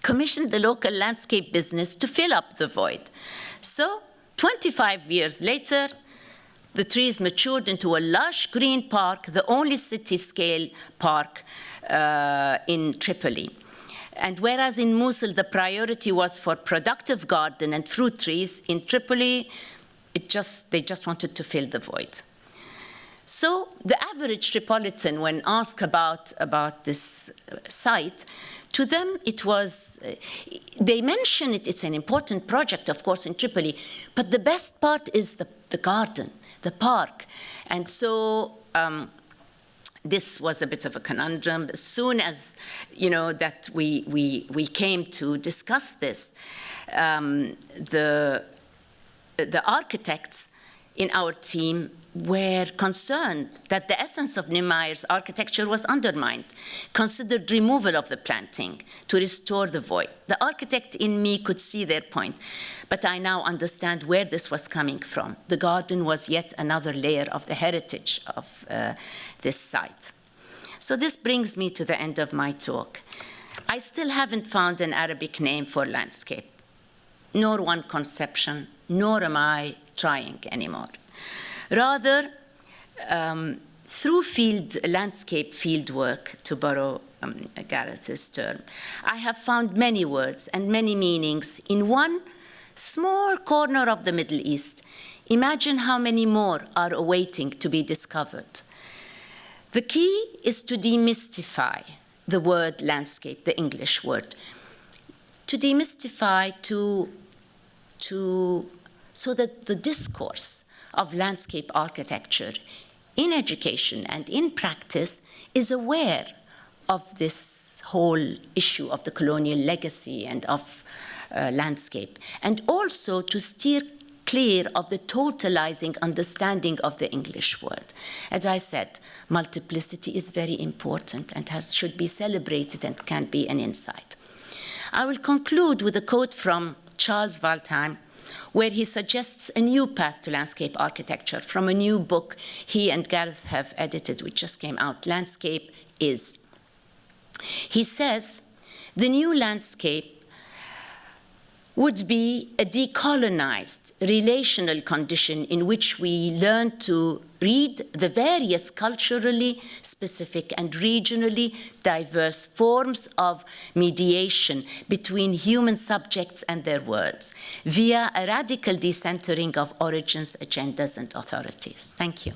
[SPEAKER 4] commissioned the local landscape business to fill up the void. So, 25 years later, the trees matured into a lush green park, the only city-scale park in Tripoli. And whereas in Mosul the priority was for productive garden and fruit trees, in Tripoli they just wanted to fill the void. So the average Tripolitan, when asked about this site, to them it was, they mention it, it's an important project, of course, in Tripoli, but the best part is the garden, the park. And so this was a bit of a conundrum. As soon as, that we came to discuss this, the architects in our team were concerned that the essence of Niemeyer's architecture was undermined, considered removal of the planting to restore the void. The architect in me could see their point, but I now understand where this was coming from. The garden was yet another layer of the heritage of this site. So this brings me to the end of my talk. I still haven't found an Arabic name for landscape, nor one conception, nor am I trying anymore. Rather, through landscape field work, to borrow Gareth's term, I have found many words and many meanings in one small corner of the Middle East. Imagine how many more are awaiting to be discovered. The key is to demystify the word landscape, the English word. To demystify so that the discourse of landscape architecture in education and in practice is aware of this whole issue of the colonial legacy and of landscape, and also to steer clear of the totalizing understanding of the English word. As I said, multiplicity is very important and should be celebrated and can be an insight. I will conclude with a quote from Charles Waldheim, where he suggests a new path to landscape architecture from a new book he and Gareth have edited, which just came out, Landscape Is. He says, the new landscape would be a decolonized relational condition in which we learn to read the various culturally specific and regionally diverse forms of mediation between human subjects and their worlds via a radical decentering of origins, agendas, and authorities. Thank you.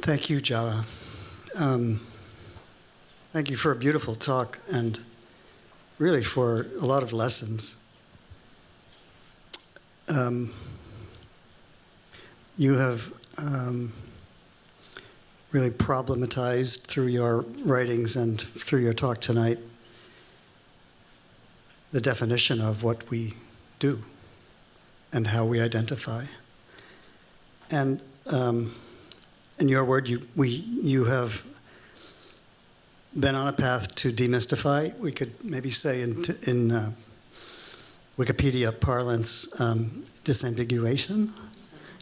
[SPEAKER 2] Thank you, Jala. Thank you for a beautiful talk and really for a lot of lessons. You have really problematized through your writings and through your talk tonight the definition of what we do and how we identify. And in your word, you have been on a path to demystify, we could maybe say in Wikipedia parlance, disambiguation.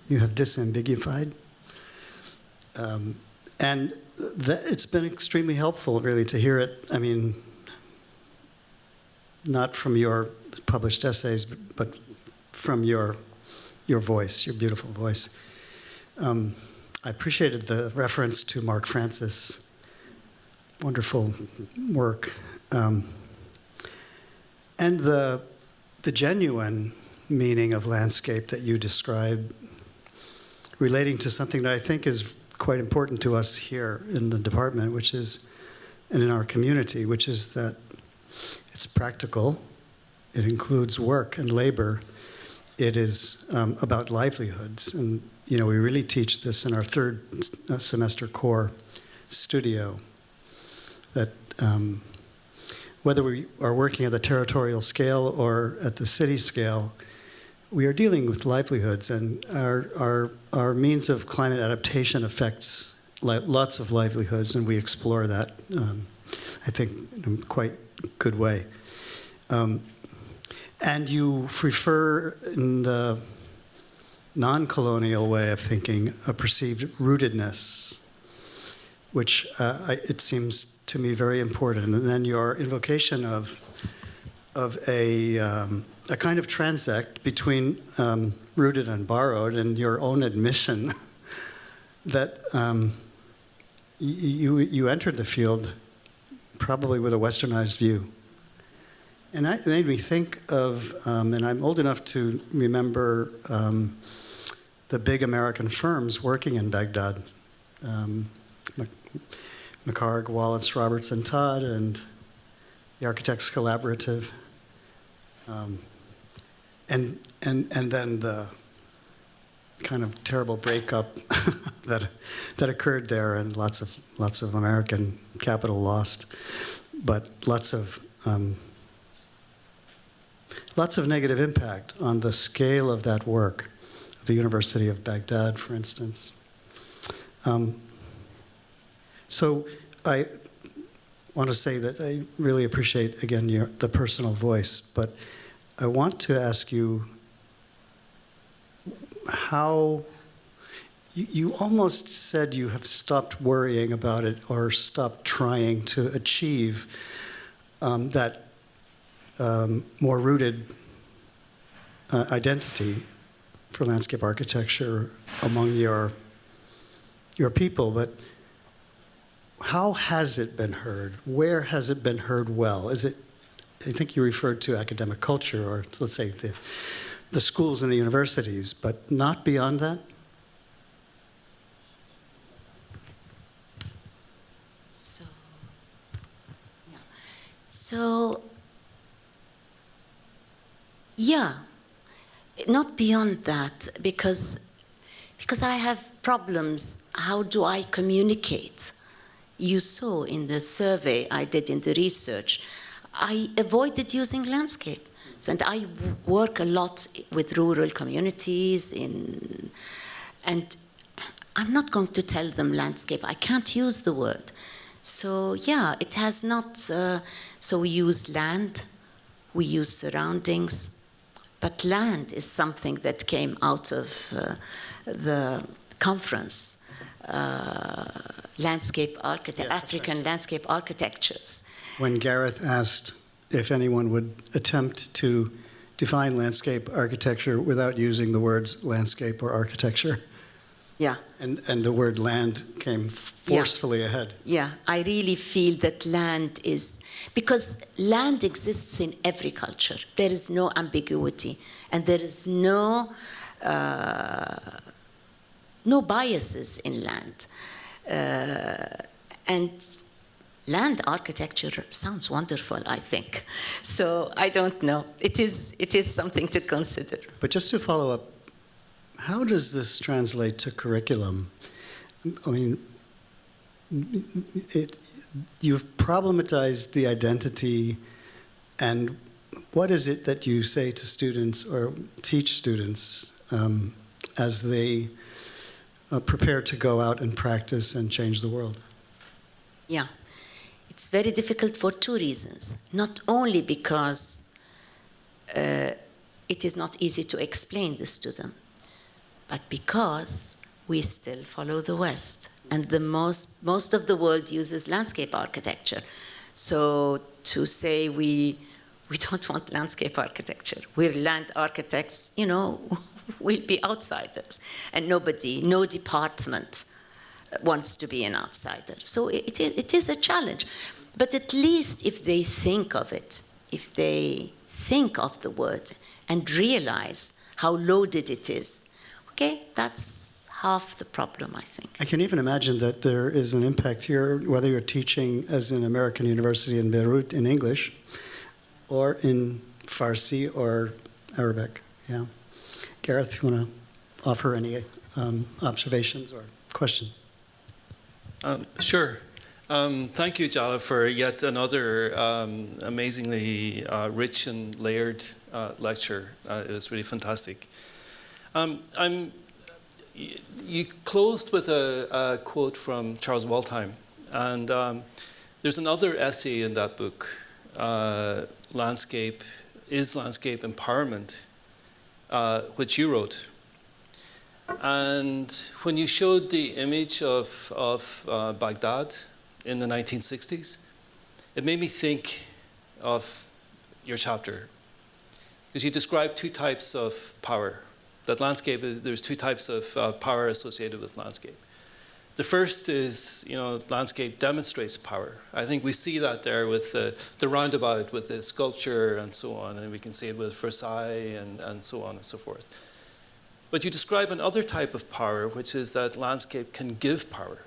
[SPEAKER 2] You have disambiguified. And it's been extremely helpful, really, to hear it. I mean, not from your published essays, but from your voice, your beautiful voice. I appreciated the reference to Mark Francis. Wonderful work. And the genuine meaning of landscape that you describe, relating to something that I think is quite important to us here in the department, which is, and in our community, which is that it's practical, it includes work and labor, it is about livelihoods. And, you know, we really teach this in our third semester core studio, that whether we are working at the territorial scale or at the city scale, we are dealing with livelihoods, and our means of climate adaptation affects lots of livelihoods, and we explore that, I think, in a quite good way. And you refer, in the non-colonial way of thinking, a perceived rootedness, which it seems to me very important. And then your invocation of a kind of transect between rooted and borrowed, and your own admission that you entered the field probably with a westernized view. And it made me think of, and I'm old enough to remember the big American firms working in Baghdad. McHarg, Wallace, Robertson, Todd, and the Architects Collaborative, and then the kind of terrible breakup that occurred there, and lots of American capital lost, but lots of negative impact on the scale of that work, the University of Baghdad, for instance. So I want to say that I really appreciate, again, the personal voice, but I want to ask you how, you almost said you have stopped worrying about it or stopped trying to achieve that more rooted identity for landscape architecture among your people, but how has it been heard? Where has it been heard well? Is it, I think you referred to academic culture, or let's say the schools and the universities, but not beyond that?
[SPEAKER 4] So, yeah, not beyond that, because I have problems. How do I communicate? You saw in the survey I did in the research, I avoided using landscape. And I work a lot with rural communities, and I'm not going to tell them landscape. I can't use the word. So yeah, it has not, so we use land, we use surroundings, but land is something that came out of the conference. Landscape architect, yes, African right. Landscape architectures.
[SPEAKER 2] When Gareth asked if anyone would attempt to define landscape architecture without using the words landscape or architecture.
[SPEAKER 4] Yeah.
[SPEAKER 2] And the word land came forcefully ahead.
[SPEAKER 4] Yeah, I really feel that land is, because land exists in every culture. There is no ambiguity, and there is no biases in land. And land architecture sounds wonderful, I think. So I don't know. It is something to consider.
[SPEAKER 2] But just to follow up, how does this translate to curriculum? I mean, you've problematized the identity, and what is it that you say to students or teach students as they prepare to go out and practice and change the world?
[SPEAKER 4] Yeah, it's very difficult for two reasons. Not only because it is not easy to explain this to them, but because we still follow the West. And the most of the world uses landscape architecture. So to say we don't want landscape architecture, we're land architects, you know, we'll be outsiders. And no department wants to be an outsider. So it is a challenge. But at least if they think of it, if they think of the word and realize how loaded it is, okay, that's half the problem, I think.
[SPEAKER 2] I can even imagine that there is an impact here, whether you're teaching as an American university in Beirut in English, or in Farsi or Arabic. Yeah. Gareth, you want to offer any observations or questions?
[SPEAKER 3] Sure. Thank you, Jala, for yet another amazingly rich and layered lecture. It was really fantastic. You closed with a quote from Charles Waldheim, and there's another essay in that book, Landscape Empowerment, which you wrote. And when you showed the image of Baghdad in the 1960s, it made me think of your chapter, because you described two types of power. That landscape there's two types of power associated with landscape. The first is, landscape demonstrates power. I think we see that there with the roundabout, with the sculpture and so on, and we can see it with Versailles and so on and so forth. But you describe another type of power, which is that landscape can give power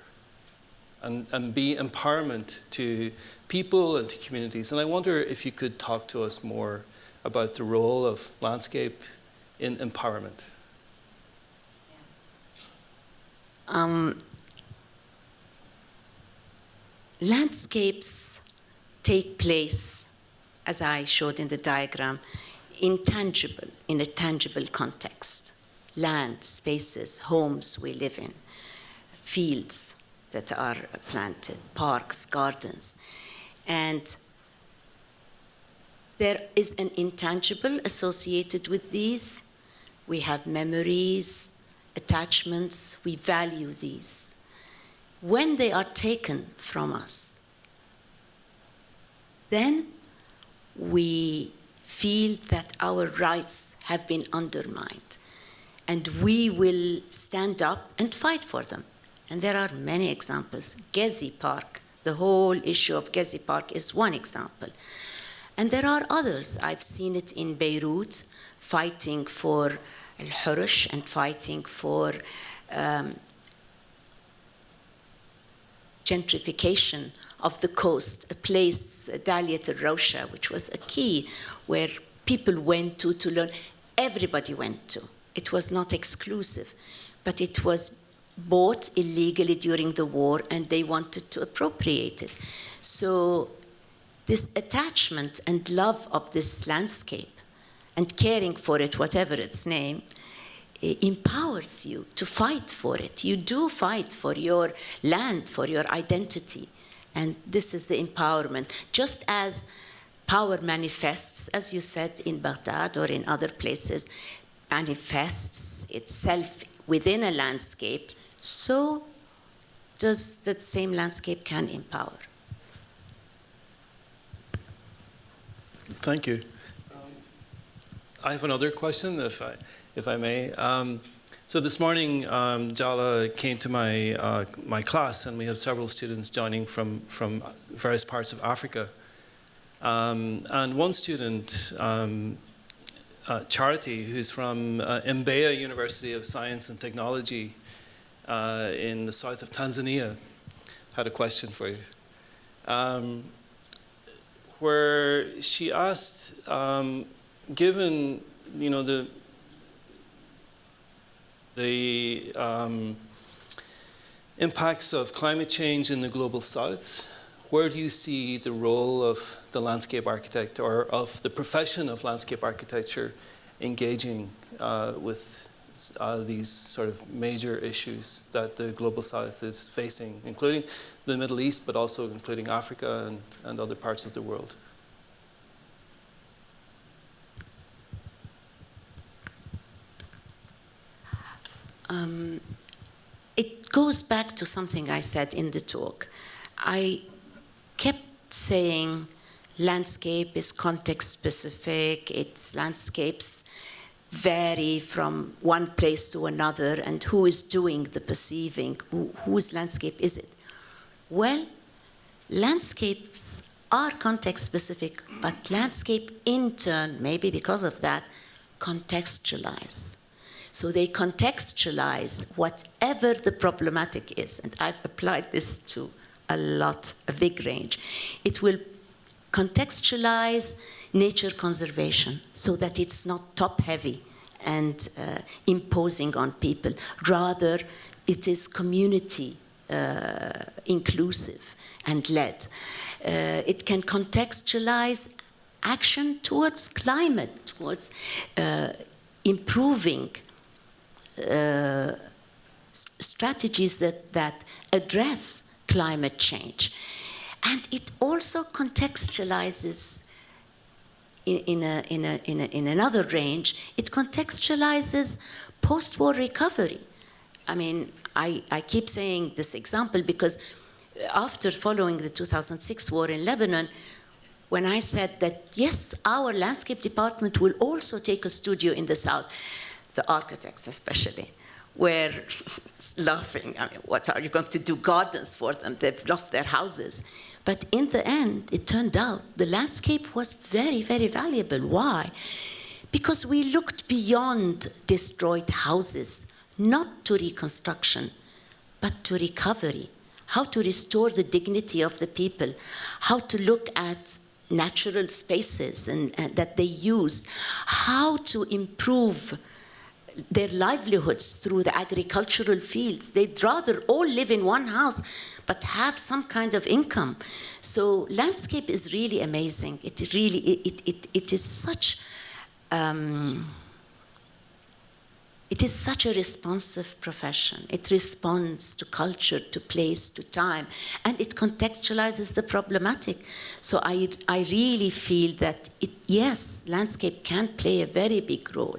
[SPEAKER 3] and be empowerment to people and to communities. And I wonder if you could talk to us more about the role of landscape in empowerment.
[SPEAKER 4] Landscapes take place, as I showed in the diagram, in a tangible context. Land, spaces, homes we live in, fields that are planted, parks, gardens. And there is an intangible associated with these. We have memories, attachments, we value these. When they are taken from us, then we feel that our rights have been undermined, and we will stand up and fight for them. And there are many examples. Gezi Park, the whole issue of Gezi Park is one example. And there are others. I've seen it in Beirut, fighting for al-Hurush and fighting for gentrification of the coast, a place, Daliat al-Rawsha, which was a key where people went to learn. Everybody went to. It was not exclusive, but it was bought illegally during the war, and they wanted to appropriate it. So this attachment and love of this landscape and caring for it, whatever its name, empowers you to fight for it. You do fight for your land, for your identity. And this is the empowerment. Just as power manifests, as you said, in Baghdad or in other places, manifests itself within a landscape, so does that same landscape can empower.
[SPEAKER 3] Thank you. I have another question, if I may. So this morning, Jala came to my class, and we have several students joining from various parts of Africa. And one student, Charity, who's from Mbeya University of Science and Technology in the south of Tanzania, had a question for you. Where she asked, given the impacts of climate change in the global south, where do you see the role of the landscape architect or of the profession of landscape architecture engaging with these sort of major issues that the global south is facing, including the Middle East, but also including Africa and other parts of the world?
[SPEAKER 4] It goes back to something I said in the talk. I kept saying landscape is context specific, its landscapes vary from one place to another, and who is doing the perceiving, whose landscape is it? Well, landscapes are context specific, but landscape in turn, maybe because of that, contextualize. So they contextualize whatever the problematic is, and I've applied this to a big range. It will contextualize nature conservation so that it's not top-heavy and imposing on people. Rather, it is community inclusive and led. It can contextualize action towards climate, towards improving strategies that address climate change. And it also contextualizes in another range, it contextualizes post-war recovery. I mean, I keep saying this example because after following the 2006 war in Lebanon, when I said that, yes, our landscape department will also take a studio in the south, the architects especially were laughing. I mean, what are you going to do gardens for them? They've lost their houses. But in the end, it turned out the landscape was very, very valuable. Why? Because we looked beyond destroyed houses, not to reconstruction, but to recovery. How to restore the dignity of the people, how to look at natural spaces and that they use, how to improve their livelihoods through the agricultural fields. They'd rather all live in one house, but have some kind of income. So landscape is really amazing. It is such a responsive profession. It responds to culture, to place, to time, and it contextualizes the problematic. So I really feel that yes, landscape can play a very big role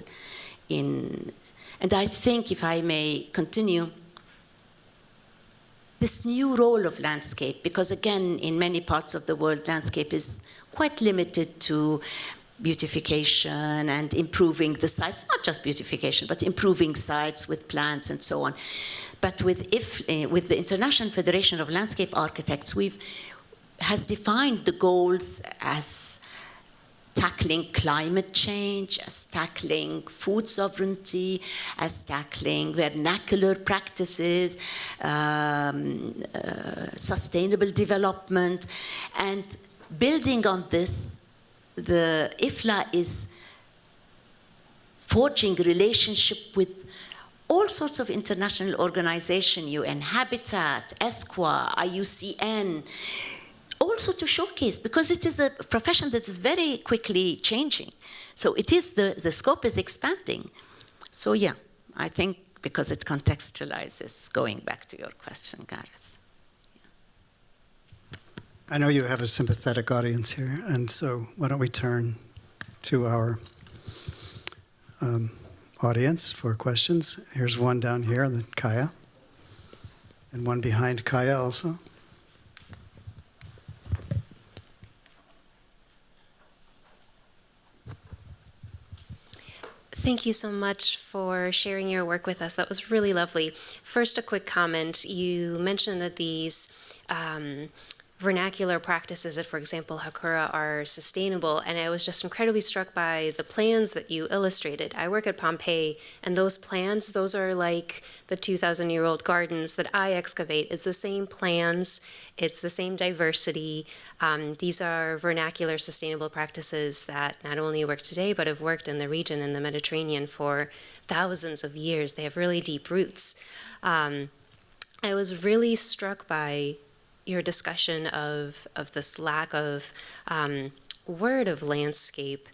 [SPEAKER 4] in, and I think, if I may continue, this new role of landscape, because again, in many parts of the world, landscape is quite limited to beautification and improving the sites, not just beautification, but improving sites with plants and so on. But with the International Federation of Landscape Architects, has defined the goals as tackling climate change, as tackling food sovereignty, as tackling vernacular practices, sustainable development. And building on this, the IFLA is forging a relationship with all sorts of international organizations, UN Habitat, ESQA, IUCN, also to showcase, because it is a profession that is very quickly changing. So it is, the scope is expanding. So yeah, I think because it contextualizes, going back to your question, Gareth.
[SPEAKER 2] I know you have a sympathetic audience here, and so why don't we turn to our audience for questions. Here's one down here, Kaya, and one behind Kaya also.
[SPEAKER 5] Thank you so much for sharing your work with us. That was really lovely. First, a quick comment. You mentioned that these vernacular practices, for example, hakura, are sustainable, and I was just incredibly struck by the plans that you illustrated. I work at Pompeii, and those plans, those are like the 2,000-year-old gardens that I excavate. It's the same plans, it's the same diversity. These are vernacular sustainable practices that not only work today, but have worked in the region, in the Mediterranean, for thousands of years. They have really deep roots. I was really struck by your discussion of this lack of word of landscape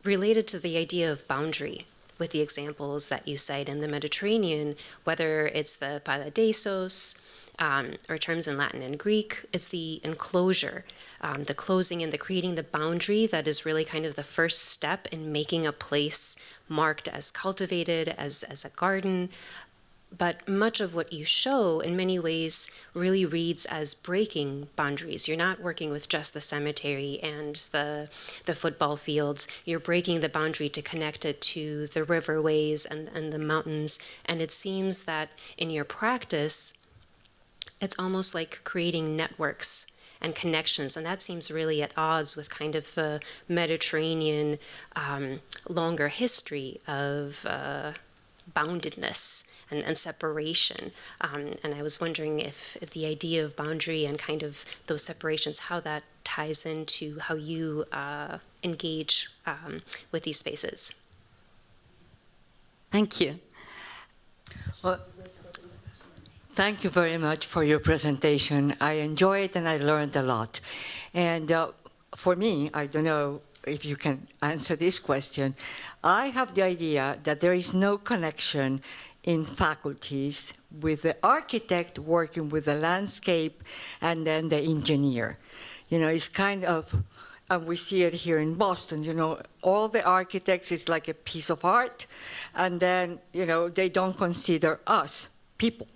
[SPEAKER 5] related to the idea of boundary, with the examples that you cite in the Mediterranean, whether it's the paradeisos, or terms in Latin and Greek, it's the enclosure, the closing and the creating the boundary that is really kind of the first step in making a place marked as cultivated, as a garden. But much of what you show in many ways really reads as breaking boundaries. You're not working with just the cemetery and the football fields. You're breaking the boundary to connect it to the riverways and the mountains. And it seems that in your practice, it's almost like creating networks and connections. And that seems really at odds with kind of the Mediterranean longer history of boundedness and separation. And I was wondering if the idea of boundary and kind of those separations, how that ties into how you engage with these spaces.
[SPEAKER 6] Thank you. Well, thank you very much for your presentation. I enjoyed it and I learned a lot. And for me, I don't know if you can answer this question, I have the idea that there is no connection in faculties with the architect working with the landscape and then the engineer. You know, it's kind of, and we see it here in Boston, you know, all the architects is like a piece of art, and then, you know, they don't consider us, people.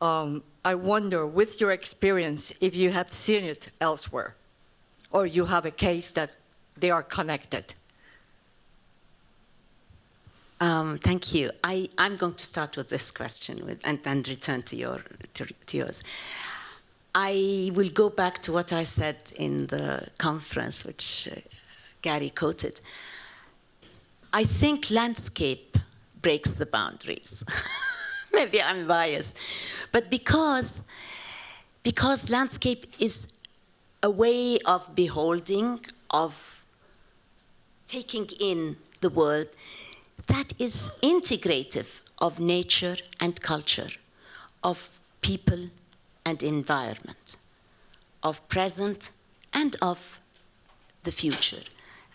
[SPEAKER 6] I wonder, with your experience, if you have seen it elsewhere, or you have a case that they are connected.
[SPEAKER 4] Thank you. I'm going to start with this question and then return to yours. I will go back to what I said in the conference, which Gary quoted. I think landscape breaks the boundaries. Maybe I'm biased. But because landscape is a way of beholding, of taking in the world, that is integrative of nature and culture, of people and environment, of present and of the future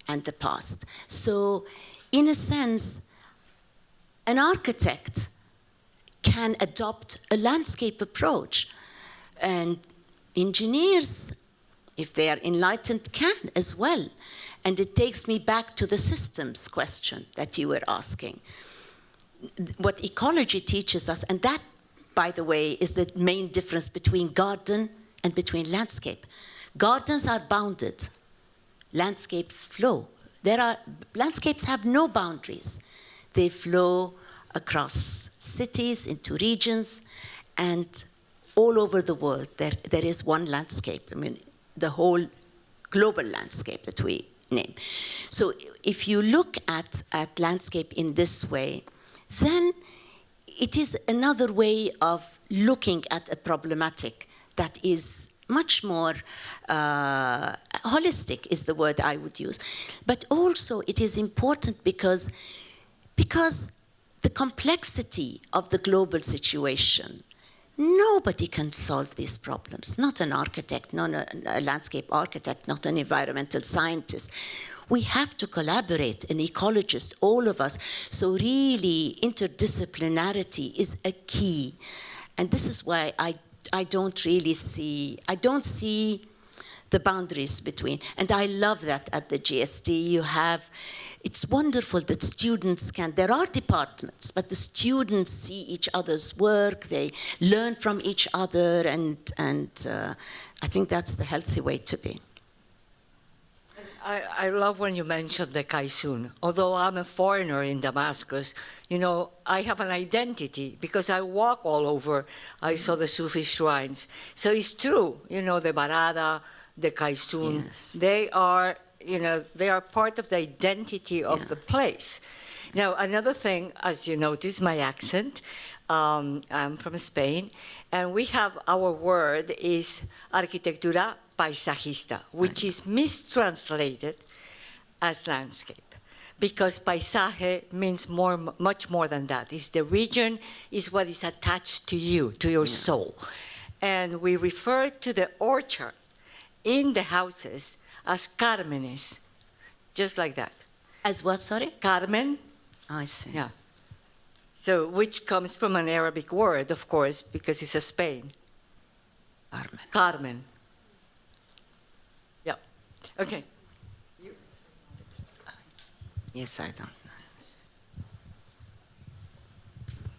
[SPEAKER 4] and the past. So, in a sense, an architect can adopt a landscape approach, and engineers, if they are enlightened, can as well. And it takes me back to the systems question that you were asking. What ecology teaches us, and that, by the way, is the main difference between garden and between landscape. Gardens are bounded. Landscapes flow. Landscapes have no boundaries. They flow across cities, into regions, and all over the world there is one landscape. I mean, the whole global landscape that we name. So if you look at landscape in this way, then it is another way of looking at a problematic that is much more holistic, is the word I would use. But also it is important because the complexity of the global situation, nobody can solve these problems. Not an architect, not a landscape architect, not an environmental scientist. We have to collaborate, an ecologist, all of us. So really, interdisciplinarity is a key. And this is why I don't see the boundaries between. And I love that at the GSD it's wonderful that students there are departments, but the students see each other's work, they learn from each other, and I think that's the healthy way to be.
[SPEAKER 6] I love when you mentioned the Kaisun. Although I'm a foreigner in Damascus, you know, I have an identity because I walk all over. I saw the Sufi shrines. So it's true, you know, the Barada, the Kaisun, yes. They are part of the identity of the place. Now, another thing, as you notice, my accent, I'm from Spain, and we have our word is arquitectura paisajista, which is mistranslated as landscape. because paisaje means much more than that. It's the region, is what is attached to you, to your soul. And we refer to the orchard in the houses as cármenes, just like that.
[SPEAKER 4] As what, sorry?
[SPEAKER 6] Carmen,
[SPEAKER 4] I see.
[SPEAKER 6] yeah. So, which comes from an Arabic word, of course, because it's a Spain.
[SPEAKER 4] Carmen.
[SPEAKER 6] Carmen. Yeah. Okay.
[SPEAKER 4] Yes, I don't know.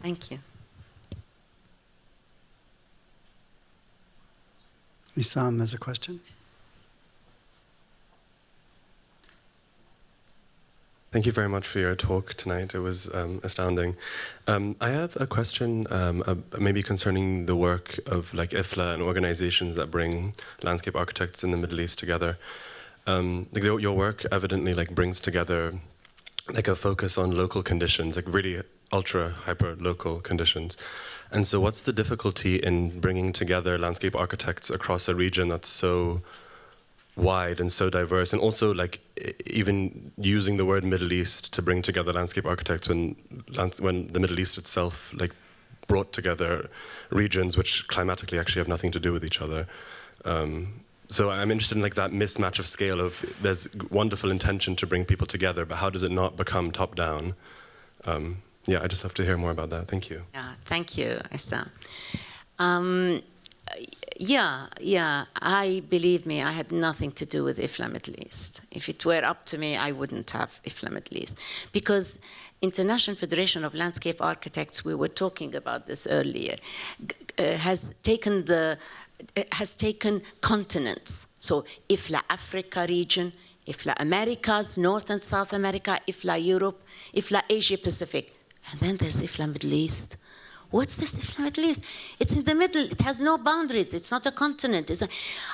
[SPEAKER 4] Thank you.
[SPEAKER 2] Wissam has a question.
[SPEAKER 7] Thank you very much for your talk tonight. It was astounding. I have a question, maybe concerning the work of like IFLA and organizations that bring landscape architects in the Middle East together. Like your work evidently like brings together like a focus on local conditions, like really ultra hyper local conditions. And so, what's the difficulty in bringing together landscape architects across a region that's so wide and so diverse, and also like even using the word Middle East to bring together landscape architects when the Middle East itself like brought together regions which climatically actually have nothing to do with each other. So I'm interested in like that mismatch of scale of there's wonderful intention to bring people together, but how does it not become top down? Yeah, I just have to hear more about that. Thank you.
[SPEAKER 4] Yeah, thank you, Issa. Believe me, I had nothing to do with IFLA Middle East. If it were up to me, I wouldn't have IFLA Middle East. Because International Federation of Landscape Architects, we were talking about this earlier, has taken continents. So IFLA Africa region, IFLA Americas, North and South America, IFLA Europe, IFLA Asia Pacific. And then there's IFLA Middle East. What's this IFLA Middle East? It's in the middle. It has no boundaries. It's not a continent.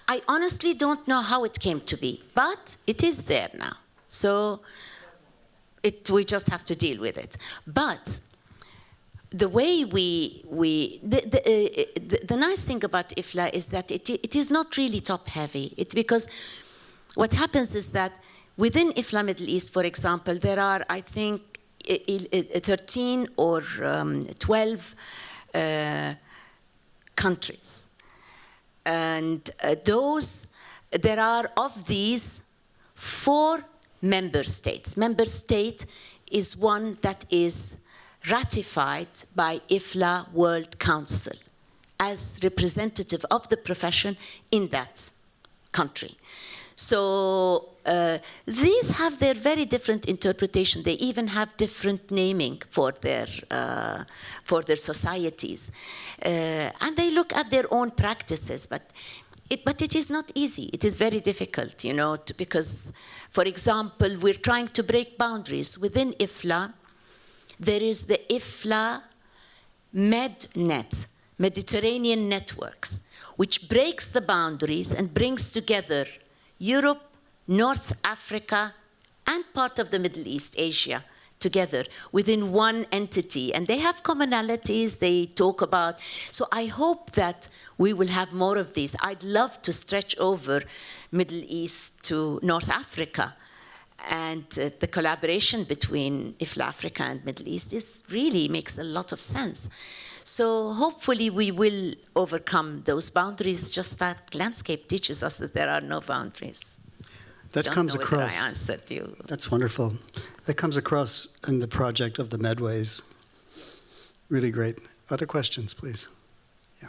[SPEAKER 4] I honestly don't know how it came to be, but it is there now. So we just have to deal with it. But the way the nice thing about IFLA is that it is not really top-heavy. Because what happens is that within IFLA Middle East, for example, there are, I think, 13 or 12 countries. And there are of these 4 member states. Member state is one that is ratified by IFLA World Council as representative of the profession in that country. So these have their very different interpretation. They even have different naming for their societies, and they look at their own practices. But it is not easy. It is very difficult, because, for example, we're trying to break boundaries within IFLA. There is the IFLA MedNet, Mediterranean Networks, which breaks the boundaries and brings together Europe, North Africa, and part of the Middle East, Asia, together within one entity. And they have commonalities they talk about. So I hope that we will have more of these. I'd love to stretch over Middle East to North Africa. And the collaboration between IFLA Africa and Middle East really makes a lot of sense. So hopefully we will overcome those boundaries, just that landscape teaches us that there are no boundaries.
[SPEAKER 2] That comes across.
[SPEAKER 4] I answered you.
[SPEAKER 2] That's wonderful. That comes across in the project of the Medways. Really great. Other questions, please? Yeah.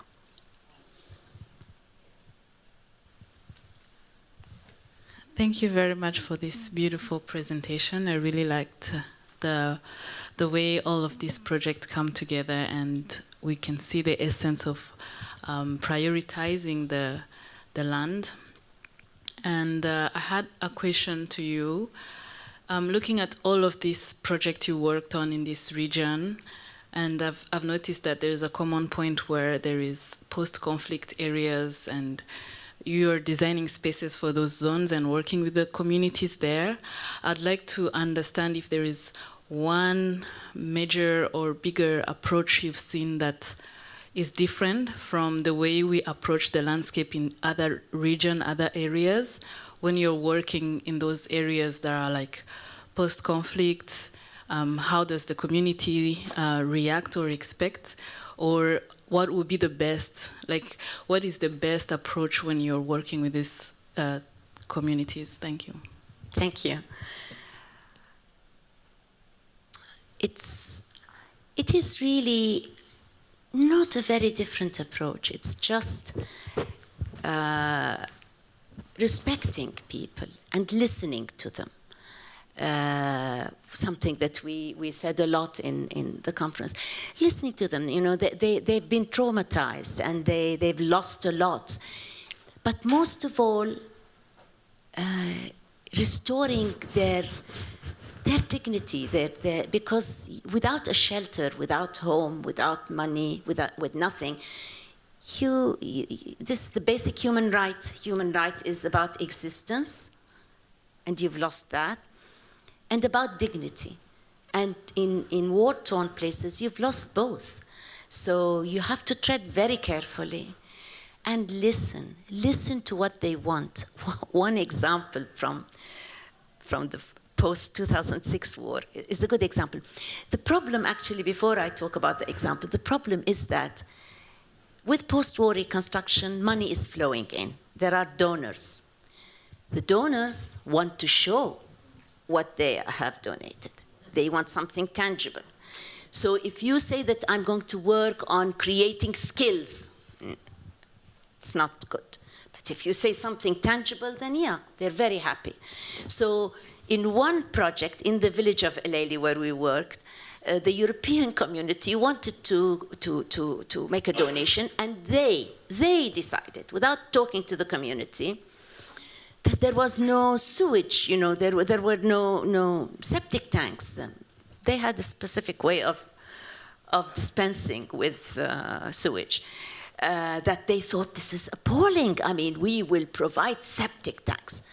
[SPEAKER 8] Thank you very much for this beautiful presentation. I really liked the way all of these projects come together, and we can see the essence of prioritizing the land. And I had a question to you. Looking at all of these projects you worked on in this region, and I've noticed that there is a common point where there is post-conflict areas, and you're designing spaces for those zones and working with the communities there. I'd like to understand if there is one major or bigger approach you've seen that is different from the way we approach the landscape in other regions, other areas, when you're working in those areas that are like post-conflict, how does the community react or expect, or what would be the best, like what is the best approach when you're working with these communities? Thank you.
[SPEAKER 4] Thank you. It is really not a very different approach. It's just respecting people and listening to them. Something that we said a lot in the conference. Listening to them, you know, they've been traumatized and they've lost a lot. But most of all, restoring their dignity, because without a shelter, without home, without money, with nothing, this is the basic human right. Human right is about existence, and you've lost that, and about dignity. And in war-torn places, you've lost both. So you have to tread very carefully and listen to what they want. One example from the post-2006 war is a good example. The problem, actually, before I talk about the example, the problem is that with post-war reconstruction, money is flowing in. There are donors. The donors want to show what they have donated. They want something tangible. So if you say that I'm going to work on creating skills, it's not good. But if you say something tangible, then yeah, they're very happy. So in one project in the village of El Aili where we worked, the European community wanted to make a donation, and they decided, without talking to the community, that there was no sewage, you know, there were no septic tanks. They had a specific way of dispensing with sewage. That they thought, this is appalling. I mean, we will provide septic tanks.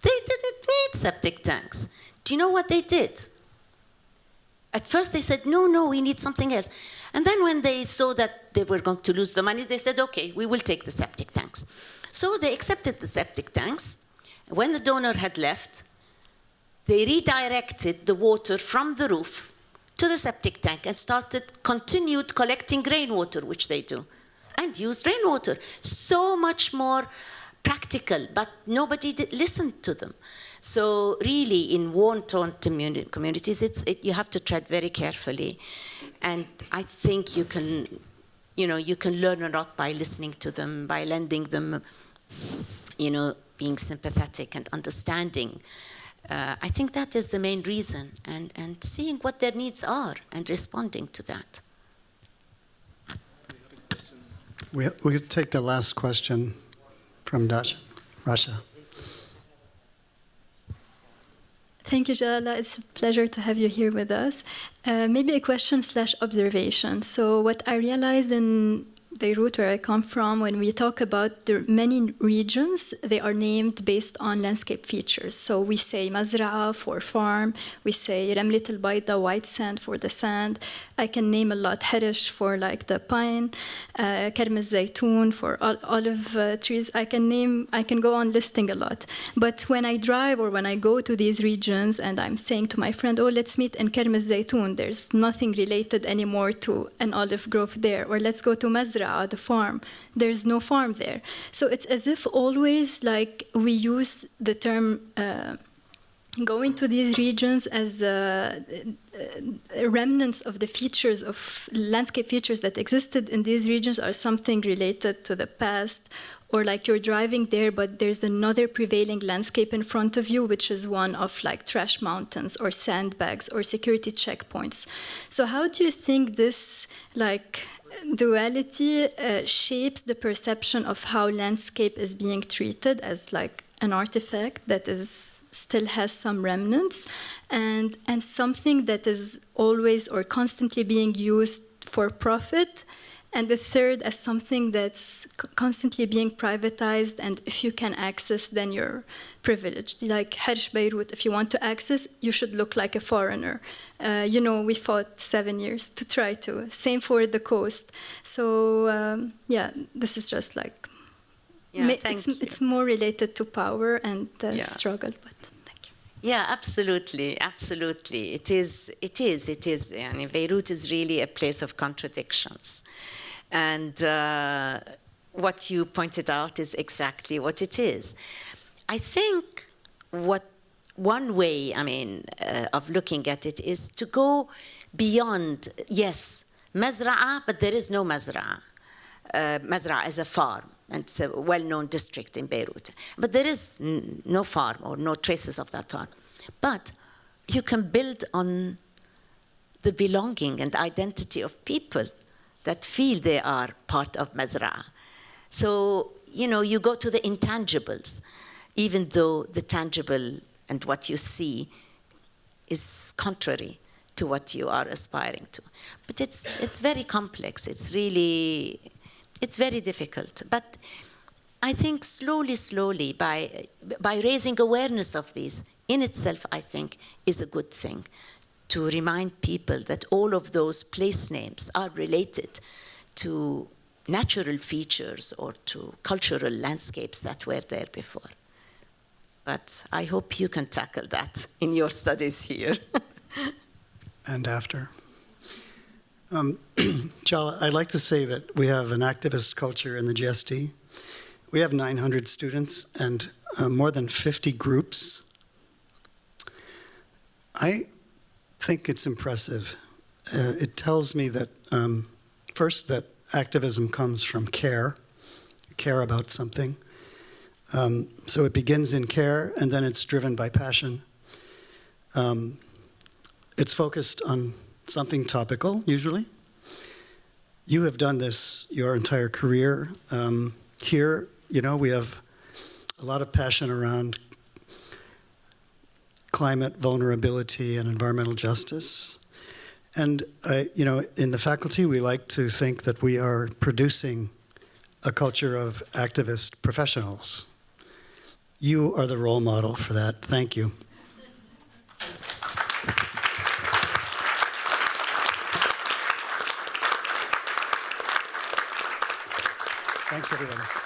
[SPEAKER 4] They didn't need septic tanks. Do you know what they did? At first they said, no, we need something else. And then when they saw that they were going to lose the money, they said, okay, we will take the septic tanks. So they accepted the septic tanks. When the donor had left, they redirected the water from the roof to the septic tank and continued collecting rainwater, which they do, and used rainwater. So much more practical, but nobody listened to them. So really, in war-torn communities, you have to tread very carefully. And I think you can learn a lot by listening to them, by lending them, being sympathetic and understanding. I think that is the main reason, and seeing what their needs are and responding to that.
[SPEAKER 2] We'll take the last question from Russia.
[SPEAKER 9] Thank you, Jala. It's a pleasure to have you here with us. Maybe a question/observation. So what I realized in Beirut, where I come from, when we talk about the many regions, they are named based on landscape features. So we say Mazra'a for farm, we say Ramlet al-Bayda, white sand for the sand. I can name a lot, Harish for like the pine, Karm al-Zaytun for olive trees. I can go on listing a lot. But when I drive or when I go to these regions and I'm saying to my friend, oh, let's meet in Karm al-Zaytun, there's nothing related anymore to an olive grove there. Or let's go to Mazra'a, the farm. There's no farm there. So it's as if always like we use the term going to these regions as remnants of the features of landscape features that existed in these regions are something related to the past, or like you're driving there, but there's another prevailing landscape in front of you, which is one of like trash mountains or sandbags or security checkpoints. So how do you think this like duality shapes the perception of how landscape is being treated as like an artifact that still has some remnants, and something that is always or constantly being used for profit, and the third as something that's constantly being privatized, and if you can access, then you're privileged. Like Harish Beirut, if you want to access, you should look like a foreigner. We fought 7 years to try to. Same for the coast. So this is just like, it's more related to power and struggle, but thank you.
[SPEAKER 4] Yeah, absolutely, absolutely. It is. And Beirut is really a place of contradictions. And what you pointed out is exactly what it is. I think one way, of looking at it is to go beyond, yes, Mazra'a, but there is no Mazra'a. Mazra'a is a farm, and it's a well-known district in Beirut. But there is no farm or no traces of that farm. But you can build on the belonging and identity of people that feel they are part of Mazra'a. So, you go to the intangibles, even though the tangible and what you see is contrary to what you are aspiring to. But it's very complex. It's very difficult. But I think slowly, by raising awareness of these, in itself, I think, is a good thing, to remind people that all of those place names are related to natural features or to cultural landscapes that were there before. But I hope you can tackle that in your studies here.
[SPEAKER 2] And after. Jala, I'd like to say that we have an activist culture in the GSD. We have 900 students and more than 50 groups. I think it's impressive. It tells me that, first, that activism comes from care about something. So it begins in care, and then it's driven by passion. It's focused on something topical, usually. You have done this your entire career. Here, we have a lot of passion around climate vulnerability and environmental justice. And, in the faculty, we like to think that we are producing a culture of activist professionals. You are the role model for that. Thank you. Thanks, everyone.